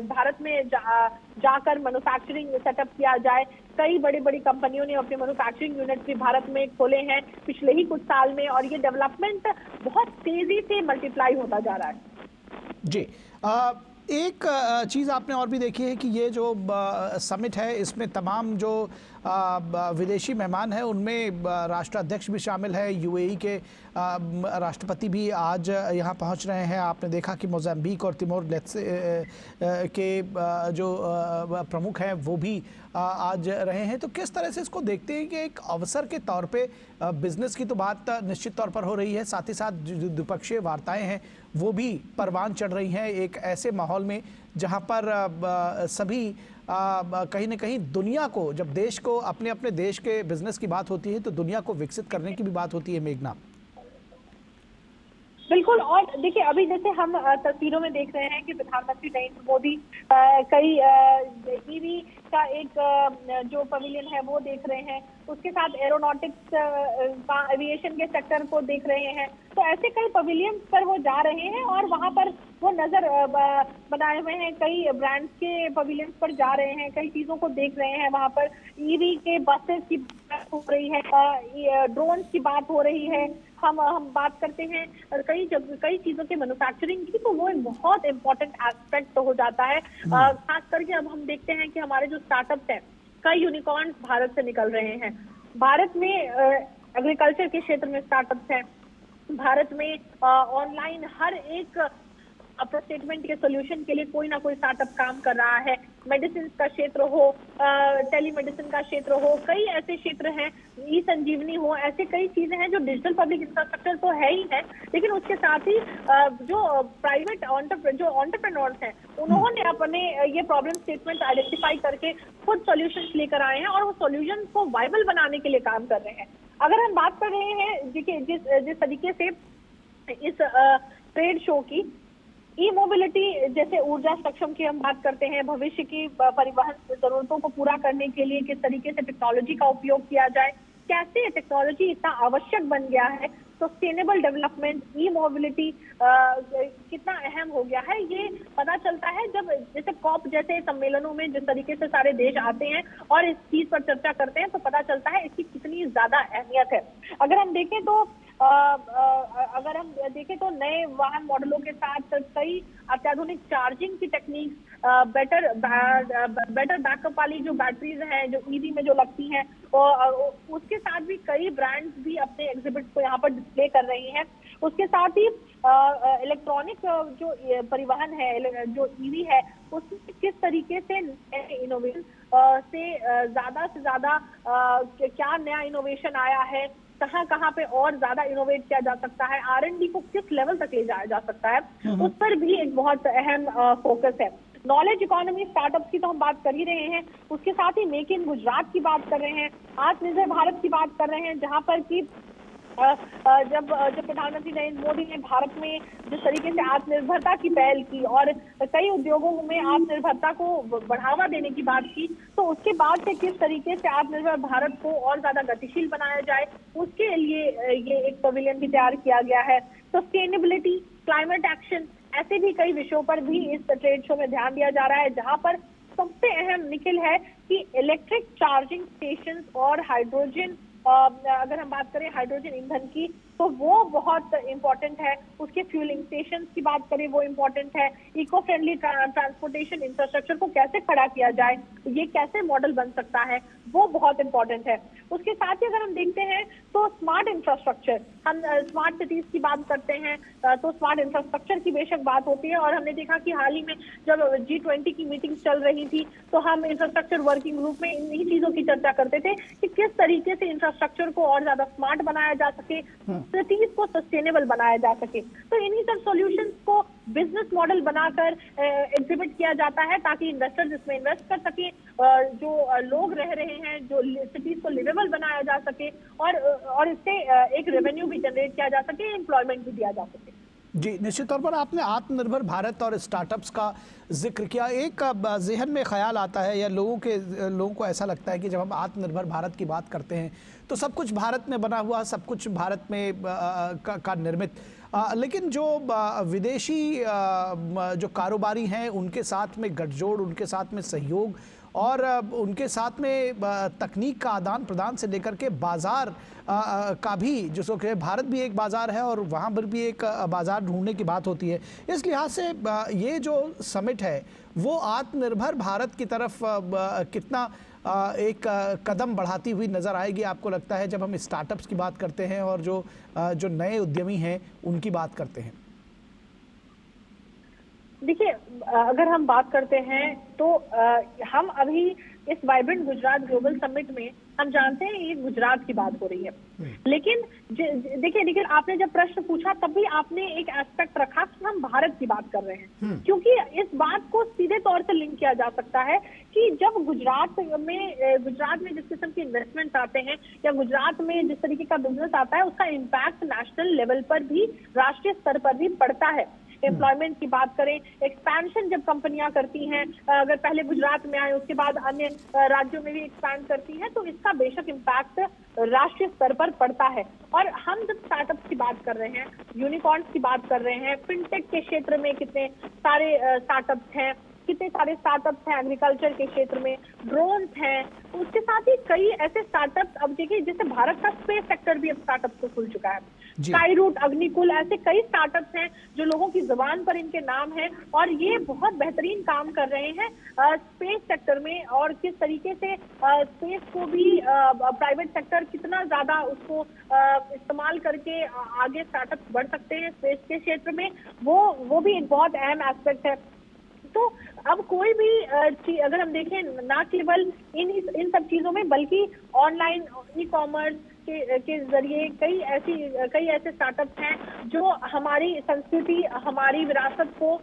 भारत में जाकर मैन्युफैक्चरिंग सेटअप किया जाए। कई बड़ी बड़ी कंपनियों ने अपने मैन्युफैक्चरिंग यूनिट भी भारत में खोले हैं पिछले ही कुछ साल में और ये डेवलपमेंट बहुत तेजी से मल्टीप्लाई होता जा रहा है। जी, एक चीज़ आपने और भी देखी है कि ये जो समिट है इसमें तमाम जो विदेशी मेहमान हैं उनमें राष्ट्राध्यक्ष भी शामिल है, UAE के राष्ट्रपति भी आज यहाँ पहुँच रहे हैं। आपने देखा कि मोज़ाम्बिक और तिमोर लेस्टे के जो प्रमुख हैं वो भी आज रहे हैं। तो किस तरह से इसको देखते हैं कि एक अवसर के तौर पे बिजनेस की तो बात निश्चित तौर पर हो रही है, साथ ही साथ जो द्विपक्षीय वार्ताएं हैं वो भी परवान चढ़ रही हैं एक ऐसे माहौल में जहां पर सभी कहीं ना कहीं दुनिया को, जब देश को अपने अपने देश के बिजनेस की बात होती है तो दुनिया को विकसित करने की भी बात होती है। मेघना, बिल्कुल। और देखिए, अभी जैसे हम तस्वीरों में देख रहे हैं कि प्रधानमंत्री नरेंद्र मोदी कई EV का एक जो पवेलियन है वो देख रहे हैं, उसके साथ एरोनॉटिक्स का, एविएशन के सेक्टर को देख रहे हैं। तो ऐसे कई पवेलियंस पर वो जा रहे हैं और वहां पर वो नजर बनाए हुए हैं। कई ब्रांड्स के पवेलियंस पर जा रहे हैं, कई चीजों को देख रहे हैं। वहां पर ईवी के बसेस की बात हो रही है, ड्रोन्स की बात हो रही है। हम बात करते हैं कई चीजों के मैन्युफैक्चरिंग की, तो वो एक बहुत इंपॉर्टेंट एस्पेक्ट हो जाता है। खास करके अब हम देखते हैं कि हमारे जो स्टार्टअप्स हैं, कई यूनिकॉर्न्स भारत से निकल रहे हैं। भारत में एग्रीकल्चर के क्षेत्र में स्टार्टअप्स हैं। भारत में ऑनलाइन हर एक स्टेटमेंट के सोल्यूशन के लिए कोई ना कोई स्टार्टअप काम कर रहा है। मेडिसिन का क्षेत्र हो, टेलीमेडिसिन का क्षेत्र हो, कई ऐसे क्षेत्र हैं, ई संजीवनी हो, ऐसे कई चीजें हैं जो डिजिटल पब्लिक इंफ्रास्ट्रक्चर तो है ही है, लेकिन उसके साथ ही जो प्राइवेट जो एंटरप्रेन्योर्स हैं, उन्होंने अपने ये प्रॉब्लम स्टेटमेंट आइडेंटिफाई करके खुद सॉल्यूशंस लेकर आए हैं और वो सॉल्यूशन को वायबल बनाने के लिए काम कर रहे हैं। अगर हम बात कर रहे हैं देखिए जिस तरीके से इस ट्रेड शो की ई मोबिलिटी, जैसे ऊर्जा सक्षम की हम बात करते हैं, भविष्य की परिवहन जरूरतों को पूरा करने के लिए किस तरीके से टेक्नोलॉजी का उपयोग किया जाए, कैसे टेक्नोलॉजी इतना आवश्यक बन गया है, सस्टेनेबल डेवलपमेंट, ई मोबिलिटी कितना अहम हो गया है, ये पता चलता है जब जैसे कॉप जैसे सम्मेलनों में जिस तरीके से सारे देश आते हैं और इस चीज पर चर्चा करते हैं, तो पता चलता है इसकी कितनी ज्यादा अहमियत है। अगर हम देखें तो नए वाहन मॉडलों के साथ कई अत्याधुनिक चार्जिंग की टेक्निक्स, बेटर बैकअप वाली जो बैटरीज हैं जो ईवी में जो लगती हैं, और उसके साथ भी कई ब्रांड्स भी अपने एग्जिबिट्स को यहाँ पर डिस्प्ले कर रही हैं। उसके साथ ही इलेक्ट्रॉनिक जो परिवहन है, जो ईवी है, उसमें किस तरीके से इनोवेशन से ज्यादा क्या नया इनोवेशन आया है, कहाँ पे और ज्यादा इनोवेट किया जा सकता है, R&D को किस लेवल तक ले जाया जा सकता है, उस पर भी एक बहुत अहम फोकस है। नॉलेज इकोनॉमी स्टार्टअप्स की तो हम बात कर ही रहे हैं, उसके साथ ही मेक इन गुजरात की बात कर रहे हैं, आत्मनिर्भर भारत की बात कर रहे हैं, जहां पर कि जब प्रधानमंत्री नरेंद्र मोदी ने भारत में जिस तरीके से आत्मनिर्भरता की पहल की और कई उद्योगों में आत्मनिर्भरता को बढ़ावा देने की बात की, तो उसके बाद से किस तरीके से आत्मनिर्भर भारत को और ज्यादा गतिशील बनाया जाए, उसके लिए ये एक पवेलियन भी तैयार किया गया है। सस्टेनेबिलिटी, क्लाइमेट एक्शन, ऐसे भी कई विषयों पर भी इस ट्रेड शो में ध्यान दिया जा रहा है, जहां पर सबसे अहम निखिल है कि इलेक्ट्रिक चार्जिंग स्टेशन और हाइड्रोजन, अगर हम बात करें हाइड्रोजन ईंधन की, तो वो बहुत इंपॉर्टेंट है। उसके फ्यूलिंग स्टेशन की बात करें, वो इंपॉर्टेंट है। इको फ्रेंडली ट्रांसपोर्टेशन इंफ्रास्ट्रक्चर को कैसे खड़ा किया जाए, ये कैसे मॉडल बन सकता है, वो बहुत इंपॉर्टेंट है। उसके साथ ही अगर हम देखते हैं तो स्मार्ट इंफ्रास्ट्रक्चर, हम स्मार्ट सिटीज की बात करते हैं, तो स्मार्ट इंफ्रास्ट्रक्चर की बेशक बात होती है, और हमने देखा कि हाल ही में जब G20 की मीटिंग चल रही थी, तो हम इंफ्रास्ट्रक्चर वर्किंग ग्रुप में इन्हीं चीजों की चर्चा करते थे कि किस तरीके से इंफ्रास्ट्रक्चर को और ज्यादा स्मार्ट बनाया जा सके, सिटीज को सस्टेनेबल बनाया जा सके। तो इन्हीं सब सॉल्यूशंस को बिजनेस मॉडल बनाकर एग्जिबिट किया जाता है, ताकि इन्वेस्टर्स इसमें इन्वेस्ट कर सके, जो लोग रह रहे हैं, जो सिटीज को लिवेबल बनाया जा सके, और इससे एक रेवेन्यू भी जनरेट किया जा सके, एम्प्लॉयमेंट भी दिया जा सके। जी, निश्चित तौर पर आपने आत्मनिर्भर भारत और स्टार्टअप्स का जिक्र किया। एक जहन में ख्याल आता है, या लोगों को ऐसा लगता है कि जब हम आत्मनिर्भर भारत की बात करते हैं तो सब कुछ भारत में बना हुआ, सब कुछ भारत में का निर्मित, लेकिन जो विदेशी जो कारोबारी हैं उनके साथ में गठजोड़, उनके साथ में सहयोग और उनके साथ में तकनीक का आदान प्रदान से लेकर के बाज़ार का भी, जिसको कहे भारत भी एक बाज़ार है और वहाँ पर भी एक बाज़ार ढूंढने की बात होती है। इस लिहाज से ये जो समिट है वो आत्मनिर्भर भारत की तरफ कितना एक कदम बढ़ाती हुई नज़र आएगी, आपको लगता है, जब हम स्टार्टअप्स की बात करते हैं और जो नए उद्यमी हैं उनकी बात करते हैं? देखिए, अगर हम बात करते हैं तो हम अभी इस वाइब्रेंट गुजरात ग्लोबल समिट में हम जानते हैं ये गुजरात की बात हो रही है, लेकिन देखिए आपने जब प्रश्न पूछा तब भी आपने एक एस्पेक्ट रखा कि हम भारत की बात कर रहे हैं, क्योंकि इस बात को सीधे तौर से लिंक किया जा सकता है कि जब गुजरात में जिस किस्म के इन्वेस्टमेंट आते हैं या गुजरात में जिस तरीके का बिजनेस आता है, उसका इम्पैक्ट नेशनल लेवल पर भी, राष्ट्रीय स्तर पर भी पड़ता है। एम्प्लॉयमेंट की बात करें, एक्सपेंशन जब कंपनियां करती हैं, अगर पहले गुजरात में आए उसके बाद अन्य राज्यों में भी एक्सपैंड करती हैं, तो इसका बेशक इम्पैक्ट राष्ट्रीय स्तर पर पड़ता है। और हम जब स्टार्टअप्स की बात कर रहे हैं, यूनिकॉर्न्स की बात कर रहे हैं, फिनटेक के क्षेत्र में कितने सारे स्टार्टअप्स हैं, कितने सारे स्टार्टअप्स हैं एग्रीकल्चर के क्षेत्र में, ड्रोन्स हैं, उसके साथ ही कई ऐसे स्टार्टअप्स, अब देखिए जैसे भारत का स्पेस सेक्टर भी अब स्टार्टअप्स को खुल चुका है, स्काई रूट, अग्निकुल, ऐसे कई स्टार्टअप्स हैं जो लोगों की जुबान पर इनके नाम है और ये बहुत बेहतरीन काम कर रहे हैं स्पेस सेक्टर में। और किस तरीके से स्पेस को भी प्राइवेट सेक्टर कितना ज्यादा उसको इस्तेमाल करके आगे स्टार्टअप्स बढ़ सकते हैं स्पेस के क्षेत्र में, वो भी एक बहुत अहम एस्पेक्ट है। तो अब कोई भी चीज अगर हम देखें, ना केवल इन सब चीजों में, बल्कि ऑनलाइन ई कॉमर्स के जरिए कई ऐसे स्टार्टअप्स हैं जो हमारी संस्कृति, हमारी विरासत को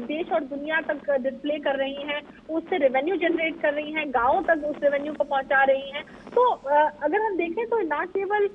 देश और दुनिया तक डिस्प्ले कर रही हैं, उससे रेवेन्यू जनरेट कर रही हैं, गांवों तक उस रेवेन्यू को पहुंचा रही हैं। तो अगर हम देखें तो ना केवल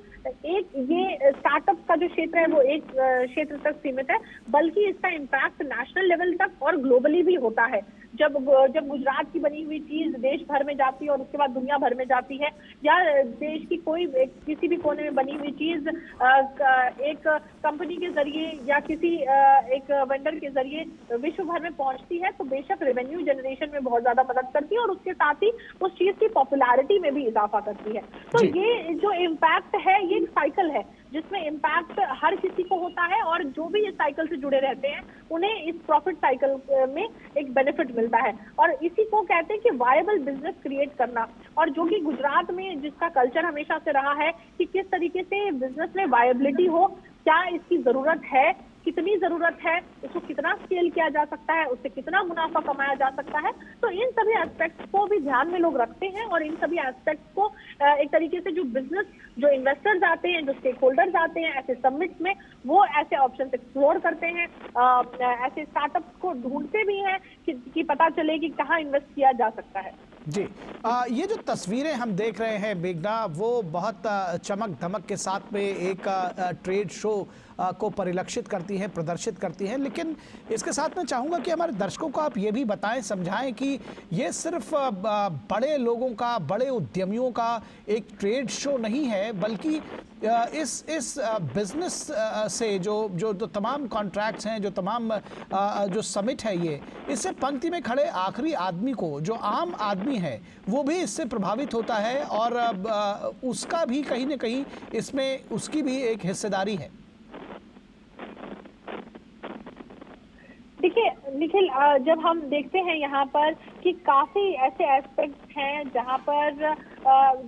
एक ये स्टार्टअप का जो क्षेत्र है वो एक क्षेत्र तक सीमित है, बल्कि इसका इम्पैक्ट नेशनल लेवल तक और ग्लोबली भी होता है। जब गुजरात की बनी हुई चीज देश भर में जाती है और उसके बाद दुनिया भर में जाती है, या देश की कोई किसी भी कोने में बनी हुई चीज एक कंपनी के जरिए या किसी एक वेंडर के जरिए विश्व भर में पहुंचती है, तो बेशक रेवेन्यू जनरेशन में बहुत ज्यादा मदद करती है और उसके साथ ही उस चीज की पॉपुलैरिटी में भी इजाफा करती है। तो ये जो इम्पैक्ट है ये एक साइकिल है जिसमें इम्पैक्ट हर किसी को होता है और जो भी इस साइकिल से जुड़े रहते हैं उन्हें इस प्रॉफिट साइकिल में एक बेनिफिट मिलता है। और इसी को कहते हैं कि वायबल बिजनेस क्रिएट करना, और जो कि गुजरात में जिसका कल्चर हमेशा से रहा है कि किस तरीके से बिजनेस में वायबिलिटी हो, क्या इसकी जरूरत है, कितनी जरूरत है, उसको कितना स्केल किया जा सकता है, उससे कितना मुनाफा कमाया जा सकता है। तो इन सभी एस्पेक्ट्स को भी ध्यान में लोग रखते हैं और इन सभी एस्पेक्ट्स को एक तरीके से जो बिजनेस, जो इन्वेस्टर्स आते हैं, जो स्टेक होल्डर्स आते हैं ऐसे समिट्स में, वो ऐसे ऑप्शंस एक्सप्लोर करते हैं, ऐसे स्टार्टअप्स को ढूंढते भी हैं कि पता चले कि कहाँ इन्वेस्ट किया जा सकता है। जी, ये जो तस्वीरें हम देख रहे हैं मेघना, वो बहुत चमक धमक के साथ में एक ट्रेड शो को परिलक्षित करती हैं, प्रदर्शित करती हैं। लेकिन इसके साथ मैं चाहूँगा कि हमारे दर्शकों को आप ये भी बताएं, समझाएं कि ये सिर्फ बड़े लोगों का, बड़े उद्यमियों का एक ट्रेड शो नहीं है, बल्कि इस बिजनेस से जो तमाम कॉन्ट्रैक्ट्स हैं, जो तमाम जो समिट है, ये इससे पंक्ति में खड़े आखिरी आदमी को, जो आम आदमी है, वो भी इससे प्रभावित होता है और उसका भी कहीं ना कहीं इसमें उसकी भी एक हिस्सेदारी है। देखिए निखिल, जब हम देखते हैं यहाँ पर कि काफी ऐसे एस्पेक्ट्स हैं जहाँ पर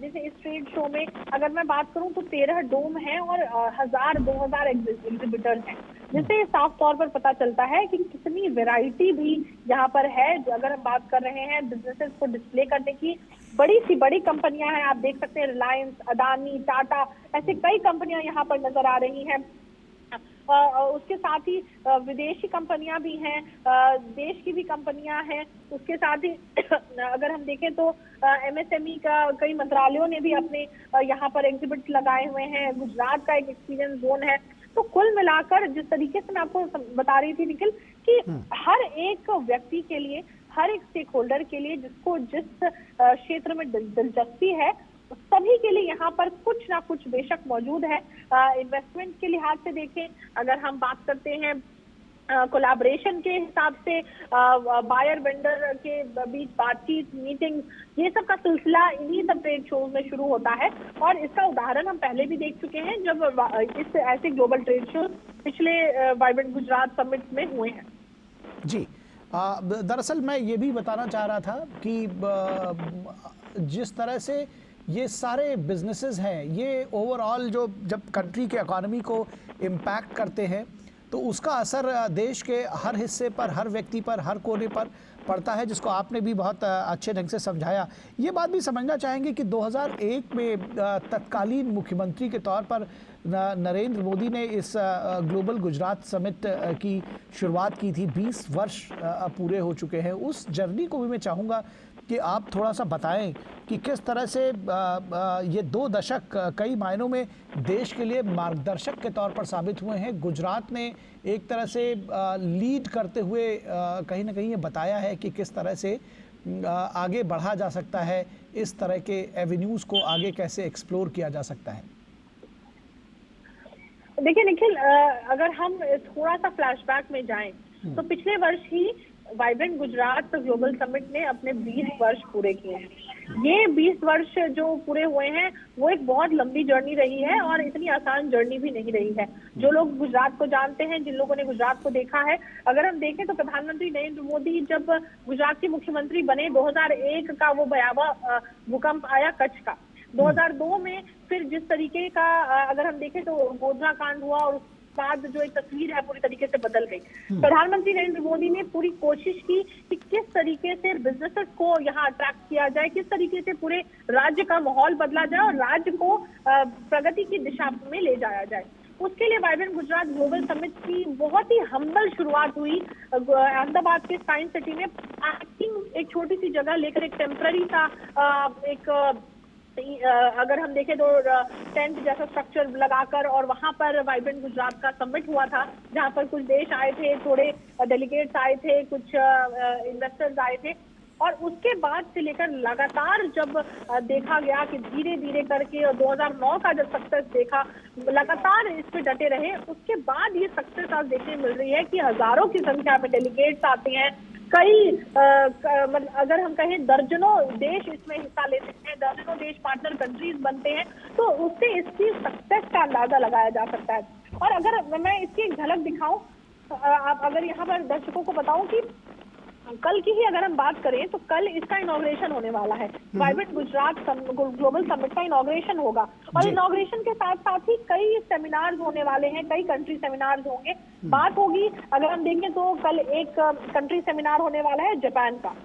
जैसे इस ट्रेड शो में अगर मैं बात करूँ तो 13 डोम हैं और 1000-2000 एग्जिबिटर्स हैं, जिससे साफ तौर पर पता चलता है कि कितनी वैरायटी भी यहाँ पर है। अगर हम बात कर रहे हैं बिजनेसेस को डिस्प्ले करने की, बड़ी सी बड़ी कंपनियां हैं, आप देख सकते हैं रिलायंस, अदानी, टाटा, ऐसे कई कंपनियां यहाँ पर नजर आ रही हैं। उसके साथ ही विदेशी कंपनियां भी हैं, देश की भी कंपनियां हैं। उसके साथ ही अगर हम देखें तो एमएसएमई का कई मंत्रालयों ने भी अपने यहाँ पर एग्जिबिट लगाए हुए हैं। गुजरात का एक एक्सपीरियंस जोन है। तो कुल मिलाकर जिस तरीके से मैं आपको बता रही थी निखिल कि हर एक व्यक्ति के लिए, हर एक स्टेक होल्डर के लिए जिसको जिस क्षेत्र में दिलचस्पी है, सभी के लिए यहाँ पर कुछ ना कुछ बेशक मौजूद है। इन्वेस्टमेंट के लिहाज से देखें, अगर हम बात करते हैं कोलैबोरेशन के हिसाब से, बायर वेंडर के बीच बातचीत, मीटिंग, ये सब का सिलसिला इन्हीं सब ट्रेड शोज में शुरू होता है। और इसका उदाहरण हम पहले भी देख चुके हैं जब इस ऐसे ग्लोबल ट्रेड शो पिछले वाइब्रेंट गुजरात समिट में हुए हैं। जी, दरअसल मैं ये भी बताना चाह रहा था कि जिस तरह से ये सारे बिजनेसेस हैं, ये ओवरऑल जो जब कंट्री के इकोनॉमी को इम्पैक्ट करते हैं, तो उसका असर देश के हर हिस्से पर, हर व्यक्ति पर, हर कोने पर पड़ता है, जिसको आपने भी बहुत अच्छे ढंग से समझाया। ये बात भी समझना चाहेंगे कि 2001 में तत्कालीन मुख्यमंत्री के तौर पर नरेंद्र मोदी ने इस ग्लोबल गुजरात समिट की शुरुआत की थी। 20 वर्ष पूरे हो चुके हैं। उस जर्नी को भी मैं चाहूँगा कि आप थोड़ा सा बताएं कि किस तरह से ये 2 दशक कई मायनों में देश के लिए मार्गदर्शक के तौर पर साबित हुए हैं। गुजरात ने एक तरह से लीड करते हुए कहीं ना कहीं ये बताया है कि किस तरह से आगे बढ़ा जा सकता है, इस तरह के एवेन्यूज़ को आगे कैसे एक्सप्लोर किया जा सकता है। देखिए निखिल, अगर हम थोड़ा सा फ्लैशबैक में जाएं तो पिछले वर्ष ही वाइब्रेंट गुजरात ग्लोबल समिट ने अपने 20 वर्ष पूरे किए हैं। ये 20 वर्ष जो पूरे हुए हैं वो एक बहुत लंबी जर्नी रही है और इतनी आसान जर्नी भी नहीं रही है। जो लोग गुजरात को जानते हैं, जिन लोगों ने गुजरात को देखा है, अगर हम देखें तो प्रधानमंत्री नरेंद्र मोदी जब गुजरात के मुख्यमंत्री बने, 2001 का वो भयावह भूकंप आया कच्छ का, 2002 में फिर जिस तरीके का अगर हम देखें तो गोधरा कांड हुआ और बाद जो एक तस्वीर है पूरी तरीके से बदल गई। प्रधानमंत्री नरेंद्र मोदी ने पूरी कोशिश की कि किस तरीके से बिजनेसेस को यहाँ अट्रैक्ट किया जाए, किस तरीके से पूरे राज्य का माहौल बदला जाए और राज्य को प्रगति की दिशा में ले जाया जाए। उसके लिए वाइब्रेंट गुजरात ग्लोबल समिट की बहुत ही हम्बल शुरुआत हुई अहमदाबाद के साइंस सिटी में। एक छोटी सी जगह लेकर एक टेम्पररी सा एक अगर हम देखें तो टेंट जैसा स्ट्रक्चर लगाकर और वहां पर वाइब्रेंट गुजरात का समिट हुआ था, जहां पर कुछ देश आए थे, थोड़े डेलीगेट्स आए थे, कुछ इन्वेस्टर्स आए थे। और उसके बाद से लेकर लगातार जब देखा गया कि धीरे धीरे करके और 2009 का जब सक्सेस देखा, लगातार इस पे डटे रहे, उसके बाद ये सक्सेस आज देखने मिल रही है कि हजारों की संख्या में डेलीगेट्स आते हैं। कई मतलब अगर हम कहें दर्जनों देश इसमें हिस्सा लेते हैं, दर्जनों देश पार्टनर कंट्रीज बनते हैं, तो उससे इसकी सक्सेस का अंदाजा लगाया जा सकता है। और अगर मैं इसकी एक झलक दिखाऊं, अगर यहाँ पर दर्शकों को बताऊं कि कल की ही अगर हम बात करें तो कल इसका इनॉग्रेशन होने वाला है। वाइब्रेंट गुजरात ग्लोबल समिट का इनॉग्रेशन होगा और इनॉग्रेशन के साथ साथ ही कई सेमिनार्स होने वाले हैं, कई कंट्री सेमिनार्स होंगे। बात होगी अगर हम देखें तो कल एक कंट्री सेमिनार होने वाला है जापान का,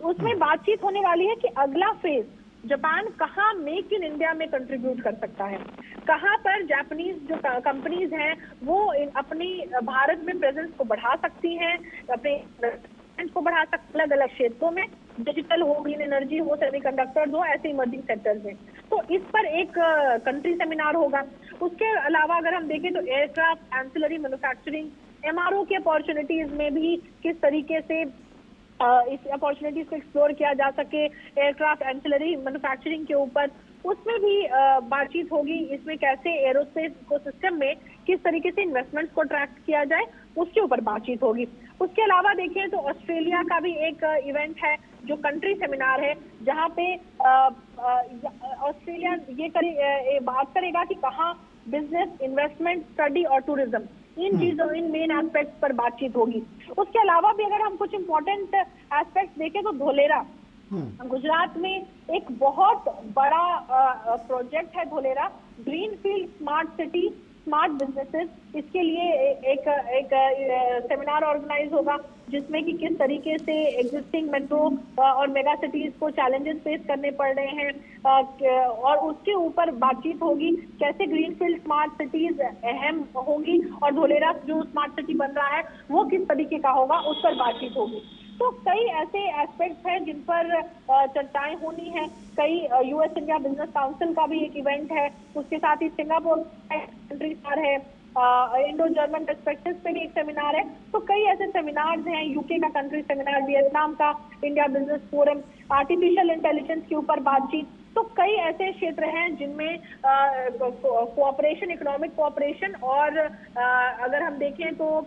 उसमें बातचीत होने वाली है कि अगला फेज जापान कहाँ मेक इन इंडिया में कंट्रीब्यूट कर सकता है, कहाँ पर जापानीज जो कंपनीज हैं वो अपनी भारत में प्रेजेंस को बढ़ा सकती हैं, अपने को बढ़ा सकते अलग अलग क्षेत्रों में, डिजिटल हो, ग्रीन एनर्जी हो, सेमीकंडक्टर्स हो, ऐसे इमर्जिंग सेक्टर्स में। तो इस पर एक कंट्री सेमिनार होगा। उसके अलावा अगर हम देखें तो एयरक्राफ्ट, एंसिलरी मैन्युफैक्चरिंग, एमआरओ की अपॉर्चुनिटीज में भी किस तरीके से इस अपॉर्चुनिटीज को एक्सप्लोर किया जा सके, एयरक्राफ्ट एंसिलरी मैन्युफैक्चरिंग के ऊपर, उसमें भी बातचीत होगी। इसमें कैसे एरोस्पेस इकोसिस्टम में किस तरीके से इन्वेस्टमेंट्स को अट्रैक्ट किया जाए, उसके ऊपर बातचीत होगी। उसके अलावा देखें तो ऑस्ट्रेलिया का भी एक इवेंट है जो कंट्री सेमिनार है, जहां पे ऑस्ट्रेलिया ये बात करेगा कि कहाँ बिजनेस, इन्वेस्टमेंट, स्टडी और टूरिज्म, इन चीजों, इन मेन एस्पेक्ट्स पर बातचीत होगी। उसके अलावा भी अगर हम कुछ इंपॉर्टेंट एस्पेक्ट्स देखें तो धोलेरा, गुजरात में एक बहुत बड़ा प्रोजेक्ट है Dholera, greenfield smart city, smart businesses. इसके लिए एक सेमिनार ऑर्गेनाइज होगा जिसमें कि किस तरीके से एग्जिस्टिंग मेट्रो और मेगा सिटीज को चैलेंजेस फेस करने पड़ रहे हैं और उसके ऊपर बातचीत होगी, कैसे ग्रीनफील्ड स्मार्ट सिटीज अहम होंगी और धोलेरा जो स्मार्ट सिटी बन रहा है वो किस तरीके का होगा, उस पर बातचीत होगी। तो कई ऐसे एस्पेक्ट्स हैं जिन पर चर्चाएं होनी है। कई यूएस इंडिया बिजनेस काउंसिल का भी एक इवेंट है, उसके साथ ही सिंगापुर कंट्री है, इंडो जर्मन पर्सपेक्टिव्स पे भी एक सेमिनार है। तो कई ऐसे सेमिनार्स हैं, यूके का कंट्री सेमिनार, वियतनाम का India business forum, artificial intelligence के ऊपर बातचीत। तो कई ऐसे क्षेत्र हैं जिनमें कोऑपरेशन, इकोनॉमिक कोऑपरेशन और अगर हम देखें तो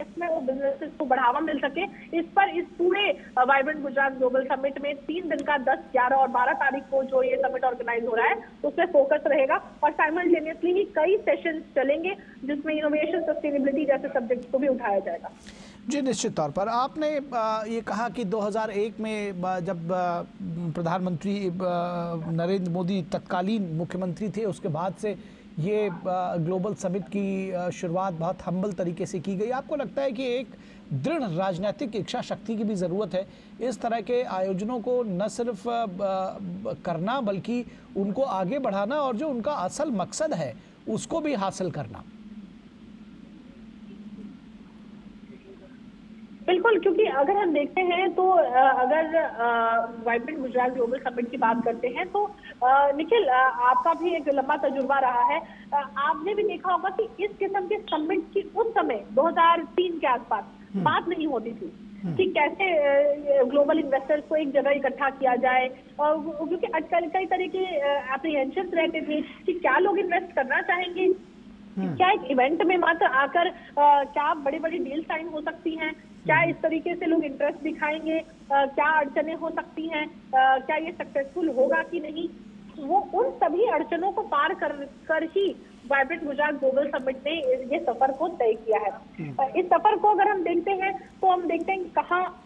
इसमें वो बिजनेसेस को बढ़ावा मिल सके, इस पर इस पूरे वाइब्रेंट गुजरात ग्लोबल समिट में 3 दिन का 10, 11 और 12 तारीख को जो ये समिट ऑर्गेनाइज हो रहा है उसमें फोकस रहेगा और साइमल्टेनियसली ही कई सेशंस चलेंगे जिसमें इनोवेशन, सस्टेनेबिलिटी जैसे सब्जेक्ट्स को भी उठाया जाएगा। जी निश्चित तौर पर। आपने ये कहा कि 2001 में जब प्रधानमंत्री नरेंद्र मोदी तत्कालीन मुख्यमंत्री थे, उसके बाद से ये ग्लोबल समिट की शुरुआत बहुत हम्बल तरीके से की गई। आपको लगता है कि एक दृढ़ राजनीतिक इच्छा शक्ति की भी ज़रूरत है इस तरह के आयोजनों को न सिर्फ करना बल्कि उनको आगे बढ़ाना और जो उनका असल मकसद है उसको भी हासिल करना? बिल्कुल, क्योंकि अगर हम देखते हैं तो अगर वाइब्रेंट गुजरात ग्लोबल समिट की बात करते हैं तो निखिल, आपका भी एक लंबा तजुर्बा रहा है। आपने भी देखा होगा कि इस किस्म के समिट की उस समय 2003 के आसपास बात नहीं होती थी कि कैसे ग्लोबल इन्वेस्टर्स को एक जगह इकट्ठा किया जाए, और क्योंकि आजकल कई तरह के एप्रीहेंशंस रहते थे कि क्या लोग इन्वेस्ट करना चाहेंगे, क्या एक इवेंट में मात्र आकर क्या बड़ी बड़ी डील साइन हो सकती हैं, क्या इस तरीके से लोग इंटरेस्ट दिखाएंगे, क्या अड़चने हो सकती हैं, क्या ये सक्सेसफुल होगा कि नहीं। वो उन सभी अड़चनों को पार कर ही वाइब्रेंट गुजरात ग्लोबल समिट ने ये सफर को तय किया है। इस सफर को अगर हम देखते हैं तो हम देखते हैं कहाँ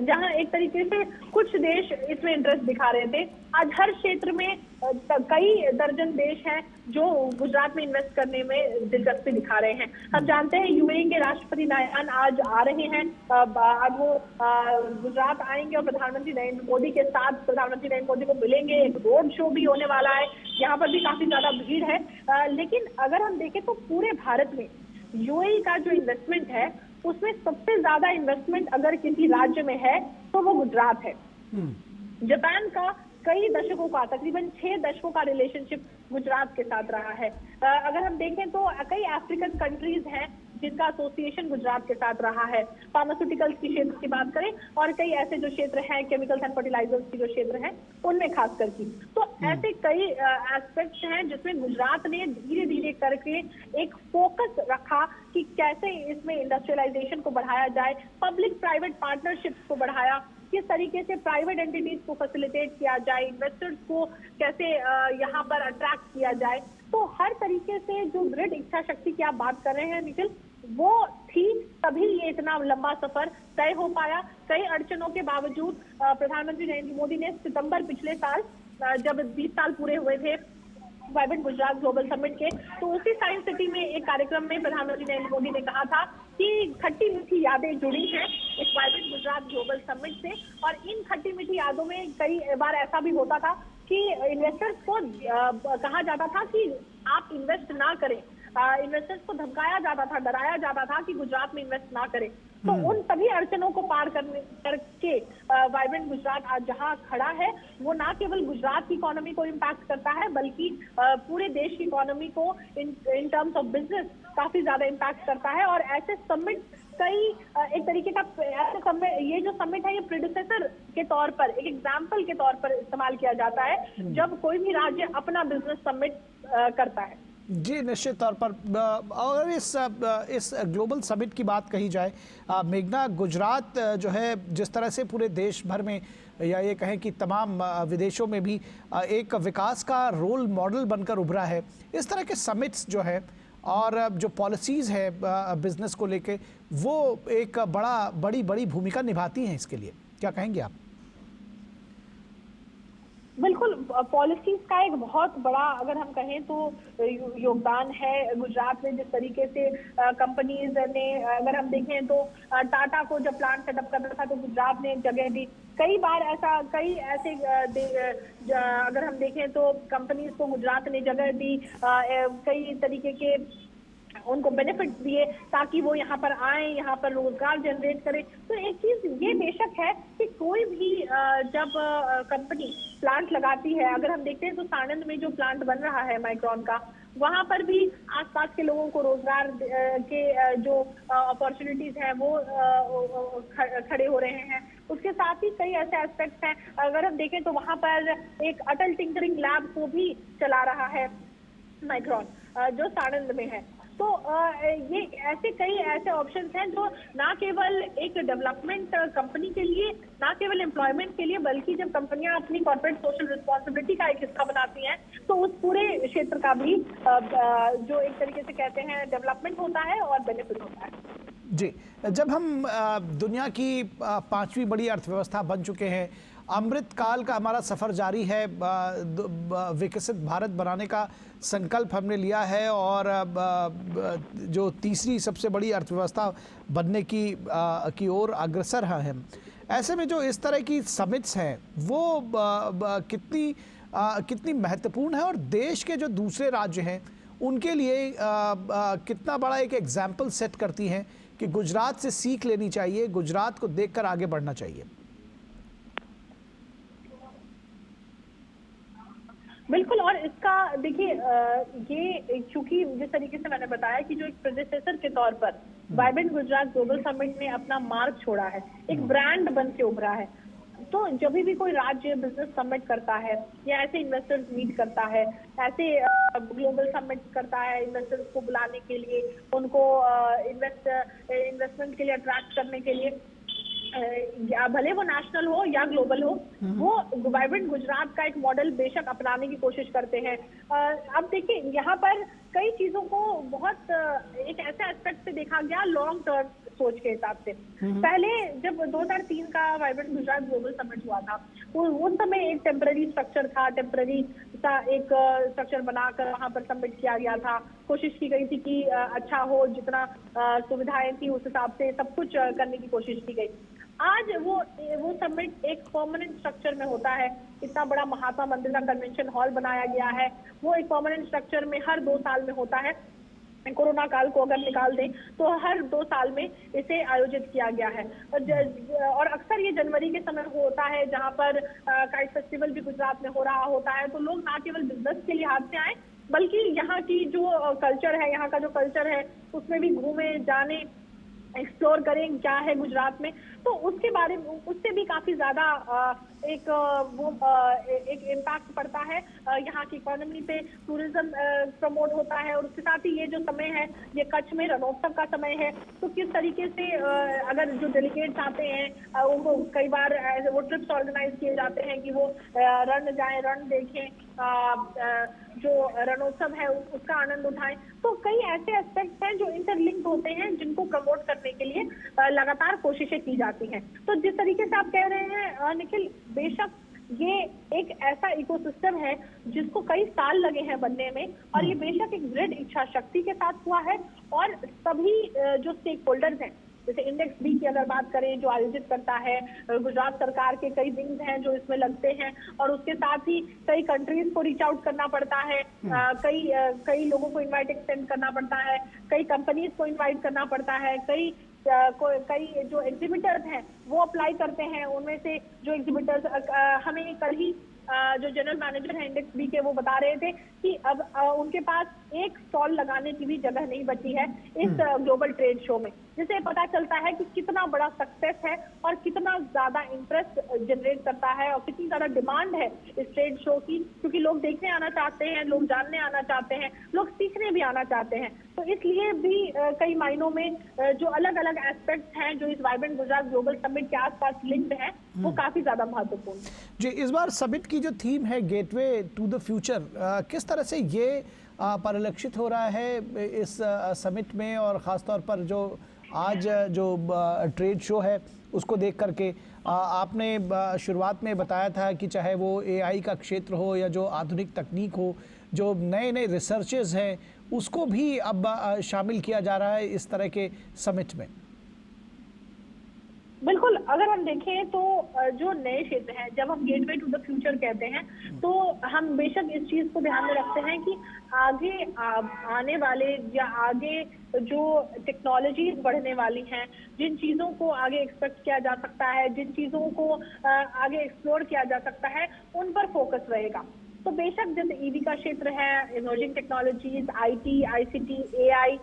जहां एक तरीके से कुछ देश इसमें इंटरेस्ट दिखा रहे थे, आज हर क्षेत्र में कई दर्जन देश हैं जो गुजरात में इन्वेस्ट करने में दिलचस्पी दिखा रहे हैं। हम जानते हैं यूएई के राष्ट्रपति नायन आज आ रहे हैं, आज वो गुजरात आएंगे और प्रधानमंत्री नरेंद्र मोदी के साथ प्रधानमंत्री नरेंद्र मोदी को मिलेंगे। एक रोड शो भी होने वाला है, यहाँ पर भी काफी ज्यादा भीड़ है। लेकिन अगर हम देखें तो पूरे भारत में यूएई का जो इन्वेस्टमेंट है उसमें सबसे ज्यादा इन्वेस्टमेंट अगर किसी राज्य में है तो वो गुजरात है। जापान का कई दशकों का, तकरीबन 6 दशकों का रिलेशनशिप गुजरात के साथ रहा है। अगर हम देखें तो कई अफ्रीकन कंट्रीज हैं जिनका एसोसिएशन गुजरात के साथ रहा है। फार्मास्यूटिकल्स की क्षेत्र की बात करें और कई ऐसे जो क्षेत्र हैं, केमिकल्स एंड फर्टिलाइजर्स की जो क्षेत्र हैं उनमें खास करके, तो ऐसे कई एस्पेक्ट्स हैं जिसमें गुजरात ने धीरे धीरे करके एक फोकस रखा कि कैसे इसमें इंडस्ट्रियलाइजेशन को बढ़ाया जाए, पब्लिक प्राइवेट पार्टनरशिप्स को बढ़ाया, किस तरीके से प्राइवेट एंटिटीज को फैसिलिटेट किया जाए, इन्वेस्टर्स को कैसे यहाँ पर अट्रैक्ट किया जाए। तो हर तरीके से जो दृढ़ इच्छा शक्ति की आप बात कर रहे हैं निखिल, वो थी, तभी ये इतना लंबा सफर तय हो पाया। कई अड़चनों के बावजूद प्रधानमंत्री नरेंद्र मोदी ने सितंबर पिछले साल, जब 20 साल पूरे हुए थे वाइब्रेंट गुजरात ग्लोबल समिट के, तो उसी साइंस सिटी में एक कार्यक्रम में प्रधानमंत्री नरेंद्र मोदी ने कहा था कि खट्टी मीठी यादें जुड़ी हैं इस वाइब्रेंट गुजरात ग्लोबल समिट से। और इन खट्टी मीठी यादों में कई बार ऐसा भी होता था कि इन्वेस्टर्स को कहा जाता था कि आप इन्वेस्ट ना करें, इन्वेस्टर्स को धमकाया जाता था, डराया जाता था कि गुजरात में इन्वेस्ट ना करें। तो उन सभी अड़चनों को पार करके वाइब्रेंट गुजरात आज जहां खड़ा है, वो ना केवल गुजरात की इकोनॉमी को इम्पैक्ट करता है बल्कि पूरे देश की इकोनॉमी को इन टर्म्स ऑफ बिजनेस काफी ज्यादा इम्पैक्ट करता है। और ऐसे समिट कई एक तरीके का ऐसे समिट, ये जो समिट है ये प्रेडिसेसर के तौर पर, एक एग्जाम्पल के तौर पर इस्तेमाल किया जाता है जब कोई भी राज्य अपना बिजनेस समिट करता है। जी निश्चित तौर पर। अगर इस ग्लोबल समिट की बात कही जाए, मेघना, गुजरात जो है जिस तरह से पूरे देश भर में या ये कहें कि तमाम विदेशों में भी एक विकास का रोल मॉडल बनकर उभरा है, इस तरह के समिट्स जो है और जो पॉलिसीज़ है बिजनेस को लेके, वो एक बड़ी भूमिका निभाती हैं इसके लिए, क्या कहेंगे आप? बिल्कुल, पॉलिसीज का एक बहुत बड़ा अगर हम कहें तो योगदान है गुजरात में। जिस तरीके से कंपनीज ने, अगर हम देखें तो टाटा को जब प्लांट सेटअप करना था तो गुजरात ने जगह दी। कई बार ऐसा, कई ऐसे अगर हम देखें तो कंपनीज को गुजरात ने जगह दी, कई तरीके के उनको बेनिफिट्स दिए ताकि वो यहाँ पर आए, यहाँ पर रोजगार जनरेट करें। तो एक चीज ये बेशक है कि कोई भी जब कंपनी प्लांट लगाती है, अगर हम देखते हैं तो साणंद में जो प्लांट बन रहा है माइक्रॉन का, वहां पर भी आसपास के लोगों को रोजगार के जो अपॉर्चुनिटीज हैं वो खड़े हो रहे हैं। उसके साथ ही कई ऐसे एस्पेक्ट्स हैं, अगर हम देखें तो वहां पर एक अटल टिंकरिंग लैब को भी चला रहा है माइक्रॉन, जो साणंद में है। तो ये ऐसे कई ऐसे ऑप्शंस हैं जो ना केवल एक डेवलपमेंट कंपनी के लिए, ना केवल एम्प्लॉयमेंट के लिए, बल्कि जब कंपनियां अपनी कॉर्पोरेट सोशल रिस्पॉन्सिबिलिटी का एक हिस्सा बनाती हैं तो उस पूरे क्षेत्र का भी जो एक तरीके से कहते हैं डेवलपमेंट होता है और बेनिफिट होता है। जी, जब हम दुनिया की 5वीं बड़ी अर्थव्यवस्था बन चुके हैं, अमृत काल का हमारा सफ़र जारी है, विकसित भारत बनाने का संकल्प हमने लिया है और जो तीसरी सबसे बड़ी अर्थव्यवस्था बनने की ओर अग्रसर हैं हम। ऐसे में जो इस तरह की समिट्स हैं वो कितनी महत्वपूर्ण है और देश के जो दूसरे राज्य हैं उनके लिए कितना बड़ा एक एग्जाम्पल सेट करती हैं कि गुजरात से सीख लेनी चाहिए, गुजरात को देखकर आगे बढ़ना चाहिए? बिल्कुल, और इसका देखिए ये चूंकि जिस तरीके से मैंने बताया कि जो एक प्रेडिसेसर के तौर पर वाइब्रेंट गुजरात ग्लोबल समिट ने अपना मार्क छोड़ा है, एक ब्रांड बन के उभरा है, तो जब भी कोई राज्य बिजनेस समिट करता है या ऐसे इन्वेस्टर्स मीट करता है, ऐसे ग्लोबल समिट करता है इन्वेस्टर्स को बुलाने के लिए, उनको इन्वेस्टमेंट के लिए अट्रैक्ट करने के लिए, या भले वो नेशनल हो या ग्लोबल हो, वो वाइब्रेंट गुजरात का एक मॉडल बेशक अपनाने की कोशिश करते हैं। अब देखिए यहाँ पर कई चीजों को बहुत एक ऐसे एस्पेक्ट से देखा गया लॉन्ग टर्म सोच के हिसाब से। पहले जब 2003 का वाइब्रेंट गुजरात ग्लोबल समिट हुआ था, वो उस समय एक टेम्पररी स्ट्रक्चर था, टेम्पररी सा एक स्ट्रक्चर बनाकर वहां पर समिट किया गया था। कोशिश की गई थी कि अच्छा हो, जितना सुविधाएं थी उस हिसाब से सब कुछ करने की कोशिश की गई। आज वो समिट एक परमानेंट स्ट्रक्चर में होता है, इतना बड़ा महात्मा मंदिर का कन्वेंशन हॉल बनाया गया है, वो एक परमानेंट स्ट्रक्चर में हर 2 साल में होता है। कोरोना काल को अगर निकाल दें तो हर 2 साल में इसे आयोजित किया गया है, और अक्सर ये जनवरी के समय होता है, जहां पर काइट फेस्टिवल भी गुजरात में हो रहा होता है। तो लोग ना केवल बिजनेस के लिहाज से आए, बल्कि यहाँ की जो कल्चर है, यहाँ का जो कल्चर है उसमें भी घूमे, जाने, एक्सप्लोर करें क्या है गुजरात में। तो उसके बारे में उससे भी काफी ज्यादा एक इम्पैक्ट पड़ता है यहाँ की इकोनॉमी पे, टूरिज्म प्रमोट होता है। और उसके साथ ही ये जो समय है, ये कच्छ में रणोत्सव का समय है, तो किस तरीके से अगर जो डेलीगेट्स आते हैं उनको कई बार वो ट्रिप्स ऑर्गेनाइज किए जाते हैं कि वो रण जाएं, रण देखें, जो रणोत्सव है उसका आनंद उठाएं। तो कई ऐसे एस्पेक्ट्स हैं जो इंटरलिंक्ड होते हैं, जिनको प्रमोट करने के लिए लगातार कोशिशें की जाती हैं। तो जिस तरीके से आप कह रहे हैं निखिल, बेशक ये एक ऐसा इकोसिस्टम है जिसको कई साल लगे हैं बनने में, और ये बेशक एक दृढ़ इच्छा शक्ति के साथ हुआ है। और सभी जो स्टेक होल्डर्स हैं, जैसे इंडेक्स बी की अगर बात करें जो आयोजित करता है, गुजरात सरकार के कई विंग्स हैं जो इसमें लगते हैं, और उसके साथ ही कई कंट्रीज को रीच आउट करना पड़ता है, कई लोगों को इनवाइट एक्सटेंड करना पड़ता है, कई कंपनीज को इनवाइट करना पड़ता है, कई जो एग्जिबिटर्स हैं वो अप्लाई करते हैं। उनमें से जो एग्जिबिटर्स, हमें कल ही जो जनरल मैनेजर है इंडेक्स बी के, वो बता रहे थे कि अब उनके पास एक स्टॉल लगाने की भी जगह नहीं बची है इस ग्लोबल ट्रेड शो में, जिससे पता चलता है कि कितना बड़ा सक्सेस है और कितना ज्यादा इंटरेस्ट जनरेट करता है और कितनी ज्यादा डिमांड है इस ट्रेड शो की, क्योंकि लोग देखने आना चाहते हैं, लोग जानने आना चाहते हैं, लोग सीखने भी आना चाहते हैं। तो इसलिए भी कई मायनों में जो अलग अलग एस्पेक्ट्स हैं जो इस वाइब्रेंट गुजरात ग्लोबल समिट के आसपास लिंक्ड है, वो काफी ज्यादा महत्वपूर्ण है। जी, इस बार समिट की जो थीम है गेटवे टू द फ्यूचर, किस तरह से ये परिलक्षित हो रहा है इस समिट में, और ख़ासतौर पर जो आज जो ट्रेड शो है उसको देख करके आपने शुरुआत में बताया था कि चाहे वो एआई का क्षेत्र हो या जो आधुनिक तकनीक हो, जो नए नए रिसर्चेस हैं, उसको भी अब शामिल किया जा रहा है इस तरह के समिट में। बिल्कुल, अगर हम देखें तो जो नए क्षेत्र हैं, जब हम गेटवे टू द फ्यूचर कहते हैं, तो हम बेशक इस चीज को ध्यान में रखते हैं कि आगे आने वाले या आगे जो टेक्नोलॉजीज बढ़ने वाली हैं, जिन चीजों को आगे एक्सपेक्ट किया जा सकता है, जिन चीजों को आगे एक्सप्लोर किया जा सकता है, उन पर फोकस रहेगा। तो बेशक जैसे ईवी का क्षेत्र है, emerging technologies, IT, ICT, AI,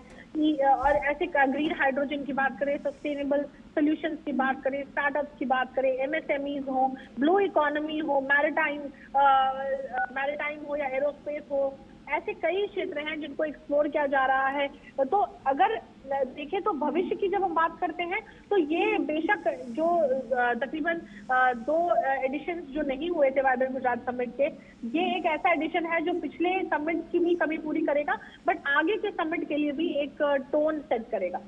और ऐसे ग्रीन हाइड्रोजन की बात करें, सस्टेनेबल सॉल्यूशंस की बात करें, स्टार्टअप्स की बात करें, एमएसएमईज हो, ब्लू इकोनॉमी हो, मैरिटाइम हो या एरोस्पेस हो, ऐसे कई क्षेत्र हैं जिनको एक्सप्लोर किया जा रहा है। तो अगर देखें तो भविष्य की जब हम बात करते हैं तो ये बेशक जो तकरीबन 2 एडिशन जो नहीं हुए थे वाइब्रेंट गुजरात समिट के, ये एक ऐसा एडिशन है जो पिछले समिट की भी कमी पूरी करेगा, बट आगे के समिट के लिए भी एक टोन सेट करेगा।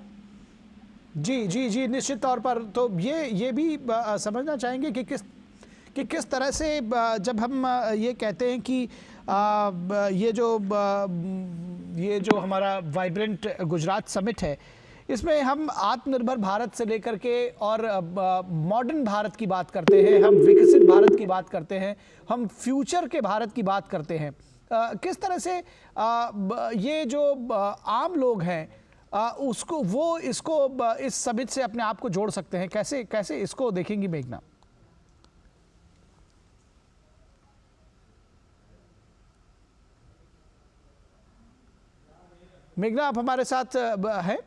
जी जी जी, निश्चित तौर पर। तो ये भी समझना चाहेंगे कि किस तरह से जब हम ये कहते हैं कि ये जो हमारा वाइब्रेंट गुजरात समिट है, इसमें हम आत्मनिर्भर भारत से लेकर के और मॉडर्न भारत की बात करते हैं, हम विकसित भारत की बात करते हैं, हम फ्यूचर के भारत की बात करते हैं। किस तरह से ये जो आम लोग हैं उसको वो इसको इस समिट से अपने आप को जोड़ सकते हैं, कैसे कैसे इसको देखेंगी मेघना? मेघना, आप हमारे साथ हैं?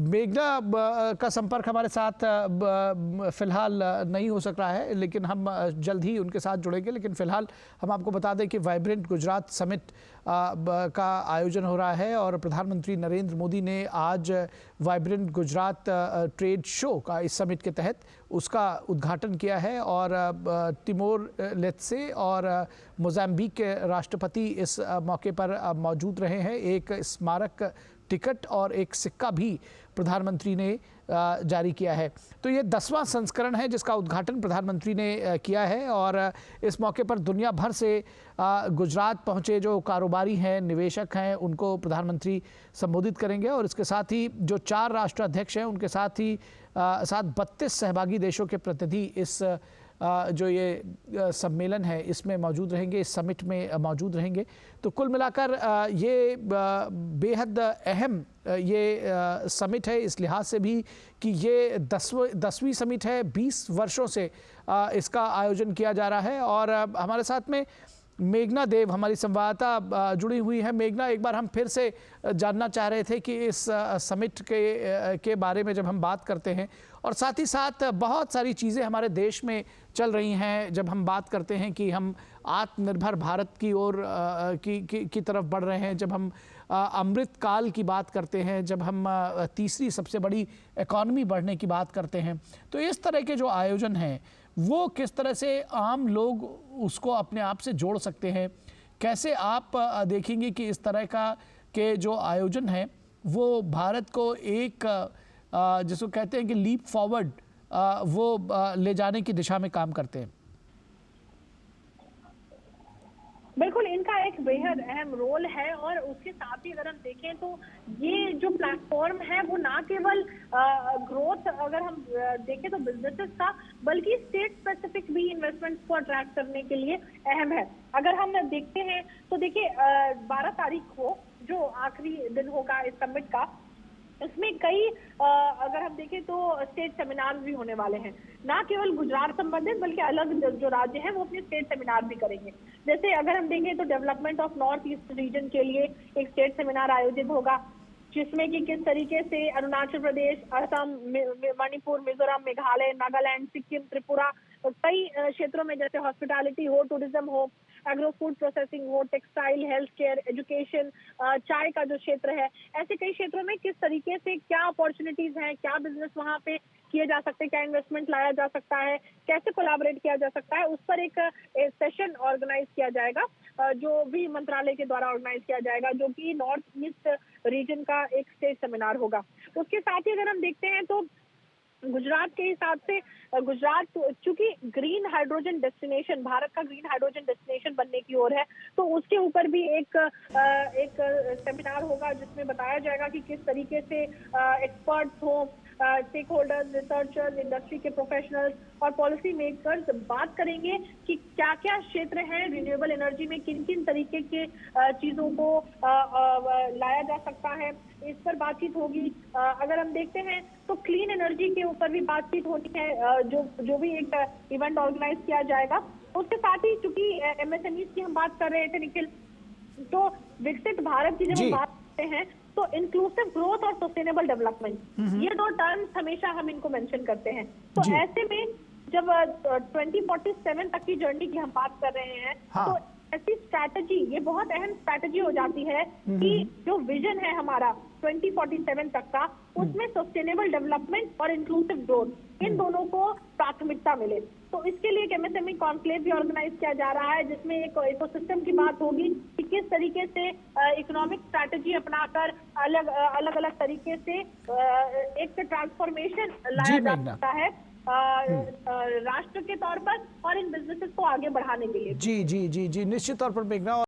मेघना का संपर्क हमारे साथ फिलहाल नहीं हो सक रहा है, लेकिन हम जल्द ही उनके साथ जुड़ेंगे। लेकिन फिलहाल हम आपको बता दें कि वाइब्रेंट गुजरात समिट का आयोजन हो रहा है और प्रधानमंत्री नरेंद्र मोदी ने आज वाइब्रेंट गुजरात ट्रेड शो का इस समिट के तहत उसका उद्घाटन किया है। और तिमोर लेत्से और मोजाम्बिक के राष्ट्रपति इस मौके पर मौजूद रहे हैं। एक स्मारक टिकट और एक सिक्का भी प्रधानमंत्री ने जारी किया है। तो ये 10वां संस्करण है जिसका उद्घाटन प्रधानमंत्री ने किया है। और इस मौके पर दुनिया भर से गुजरात पहुंचे जो कारोबारी हैं, निवेशक हैं, उनको प्रधानमंत्री संबोधित करेंगे। और इसके साथ ही जो 4 राष्ट्राध्यक्ष हैं उनके साथ ही 32 सहभागी देशों के प्रतिनिधि इस जो ये सम्मेलन है इसमें मौजूद रहेंगे, इस समिट में मौजूद रहेंगे। तो कुल मिलाकर ये बेहद अहम ये समिट है इस लिहाज से भी कि ये 10वीं समिट है। 20 वर्षों से इसका आयोजन किया जा रहा है। और हमारे साथ में मेघना देव हमारी संवाददाता जुड़ी हुई है। मेघना, एक बार हम फिर से जानना चाह रहे थे कि इस समिट के बारे में जब हम बात करते हैं और साथ ही साथ बहुत सारी चीज़ें हमारे देश में चल रही हैं, जब हम बात करते हैं कि हम आत्मनिर्भर भारत की ओर की तरफ बढ़ रहे हैं, जब हम अमृत काल की बात करते हैं, जब हम तीसरी सबसे बड़ी इकॉनमी बढ़ने की बात करते हैं, तो इस तरह के जो आयोजन हैं वो किस तरह से आम लोग उसको अपने आप से जोड़ सकते हैं? कैसे आप देखेंगे कि इस तरह के जो आयोजन हैं वो भारत को एक जिसको कहते हैं कि लीप फॉरवर्ड वो ले जाने की दिशा में काम करते हैं? बिल्कुल, इनका एक बेहद अहम रोल है। और उसके साथ ही अगर हम देखें तो ये जो प्लेटफॉर्म है वो ना केवल ग्रोथ अगर हम देखें तो बिजनेसेस का, बल्कि स्टेट स्पेसिफिक भी इन्वेस्टमेंट्स को अट्रैक्ट करने के लिए अहम है। अगर हम देखते हैं तो देखिए 12 तारीख को जो आखिरी दिन होगा इस समिट का, इसमें कई अगर हम देखें तो स्टेट सेमिनार भी होने वाले हैं। ना केवल गुजरात संबंधित बल्कि अलग जो राज्य हैं वो अपने स्टेट सेमिनार भी करेंगे। जैसे अगर हम देखें तो development of north east region के लिए एक स्टेट सेमिनार आयोजित होगा, जिसमें कि किस तरीके से अरुणाचल प्रदेश, असम, मणिपुर, मिजोरम, मेघालय, नागालैंड, सिक्किम, त्रिपुरा, कई क्षेत्रों में जैसे हॉस्पिटैलिटी हो, टूरिज्म हो, एग्रो फूड प्रोसेसिंग हो, टेक्सटाइल, हेल्थ केयर, एजुकेशन, चाय का जो क्षेत्र है, ऐसे कई क्षेत्रों में किस तरीके से क्या अपॉर्चुनिटीज हैं, क्या बिजनेस वहां पे किए जा सकते हैं, क्या इन्वेस्टमेंट लाया जा सकता है, कैसे कोलैबोरेट किया जा सकता है, उस पर एक सेशन ऑर्गेनाइज किया जाएगा, जो भी मंत्रालय के द्वारा ऑर्गेनाइज किया जाएगा, जो कि नॉर्थ ईस्ट रीजन का एक स्टेट सेमिनार होगा। उसके साथ ही अगर हम देखते हैं तो गुजरात के हिसाब से गुजरात चूंकि ग्रीन हाइड्रोजन डेस्टिनेशन, भारत का ग्रीन हाइड्रोजन डेस्टिनेशन बनने की ओर है, तो उसके ऊपर भी एक सेमिनार होगा जिसमें बताया जाएगा कि किस तरीके से एक्सपर्ट्स हो, स्टेक होल्डर्स, रिसर्चर्स, इंडस्ट्री के प्रोफेशनल्स और पॉलिसी मेकर्स बात करेंगे कि क्या क्या क्षेत्र हैं रिन्यूएबल एनर्जी में, किन किन तरीके के चीजों को लाया जा सकता है, इस पर बातचीत होगी। अगर हम देखते हैं तो क्लीन एनर्जी के ऊपर भी बातचीत होनी है, जो भी एक इवेंट ऑर्गेनाइज किया जाएगा। उसके साथ ही चूंकि एमएसएमई की हम बात कर रहे थे निखिल, तो विकसित भारत की जब हम बात करते हैं तो इंक्लूसिव ग्रोथ और सस्टेनेबल डेवलपमेंट, ये 2 टर्म्स हमेशा हम इनको मेंशन करते हैं। तो ऐसे में जब 2047 तक की जर्नी की हम बात कर रहे हैं, तो ऐसी स्ट्रैटेजी, ये बहुत अहम स्ट्रैटेजी हो जाती है कि जो विजन है हमारा 2047 तक का, उसमें सस्टेनेबल डेवलपमेंट और इंक्लूसिव ग्रोथ, इन दोनों को प्राथमिकता मिले। तो इसके लिए एक एमएसएमई कॉन्क्लेव भी ऑर्गेनाइज किया जा रहा है, जिसमें एक इकोसिस्टम की बात होगी कि किस तरीके से इकोनॉमिक स्ट्रैटेजी अपनाकर अलग अलग तरीके से एक ट्रांसफॉर्मेशन लाया जा सकता है राष्ट्र के तौर पर और इन बिजनेसेस को आगे बढ़ाने के लिए। जी जी जी जी, निश्चित तौर पर मेघना।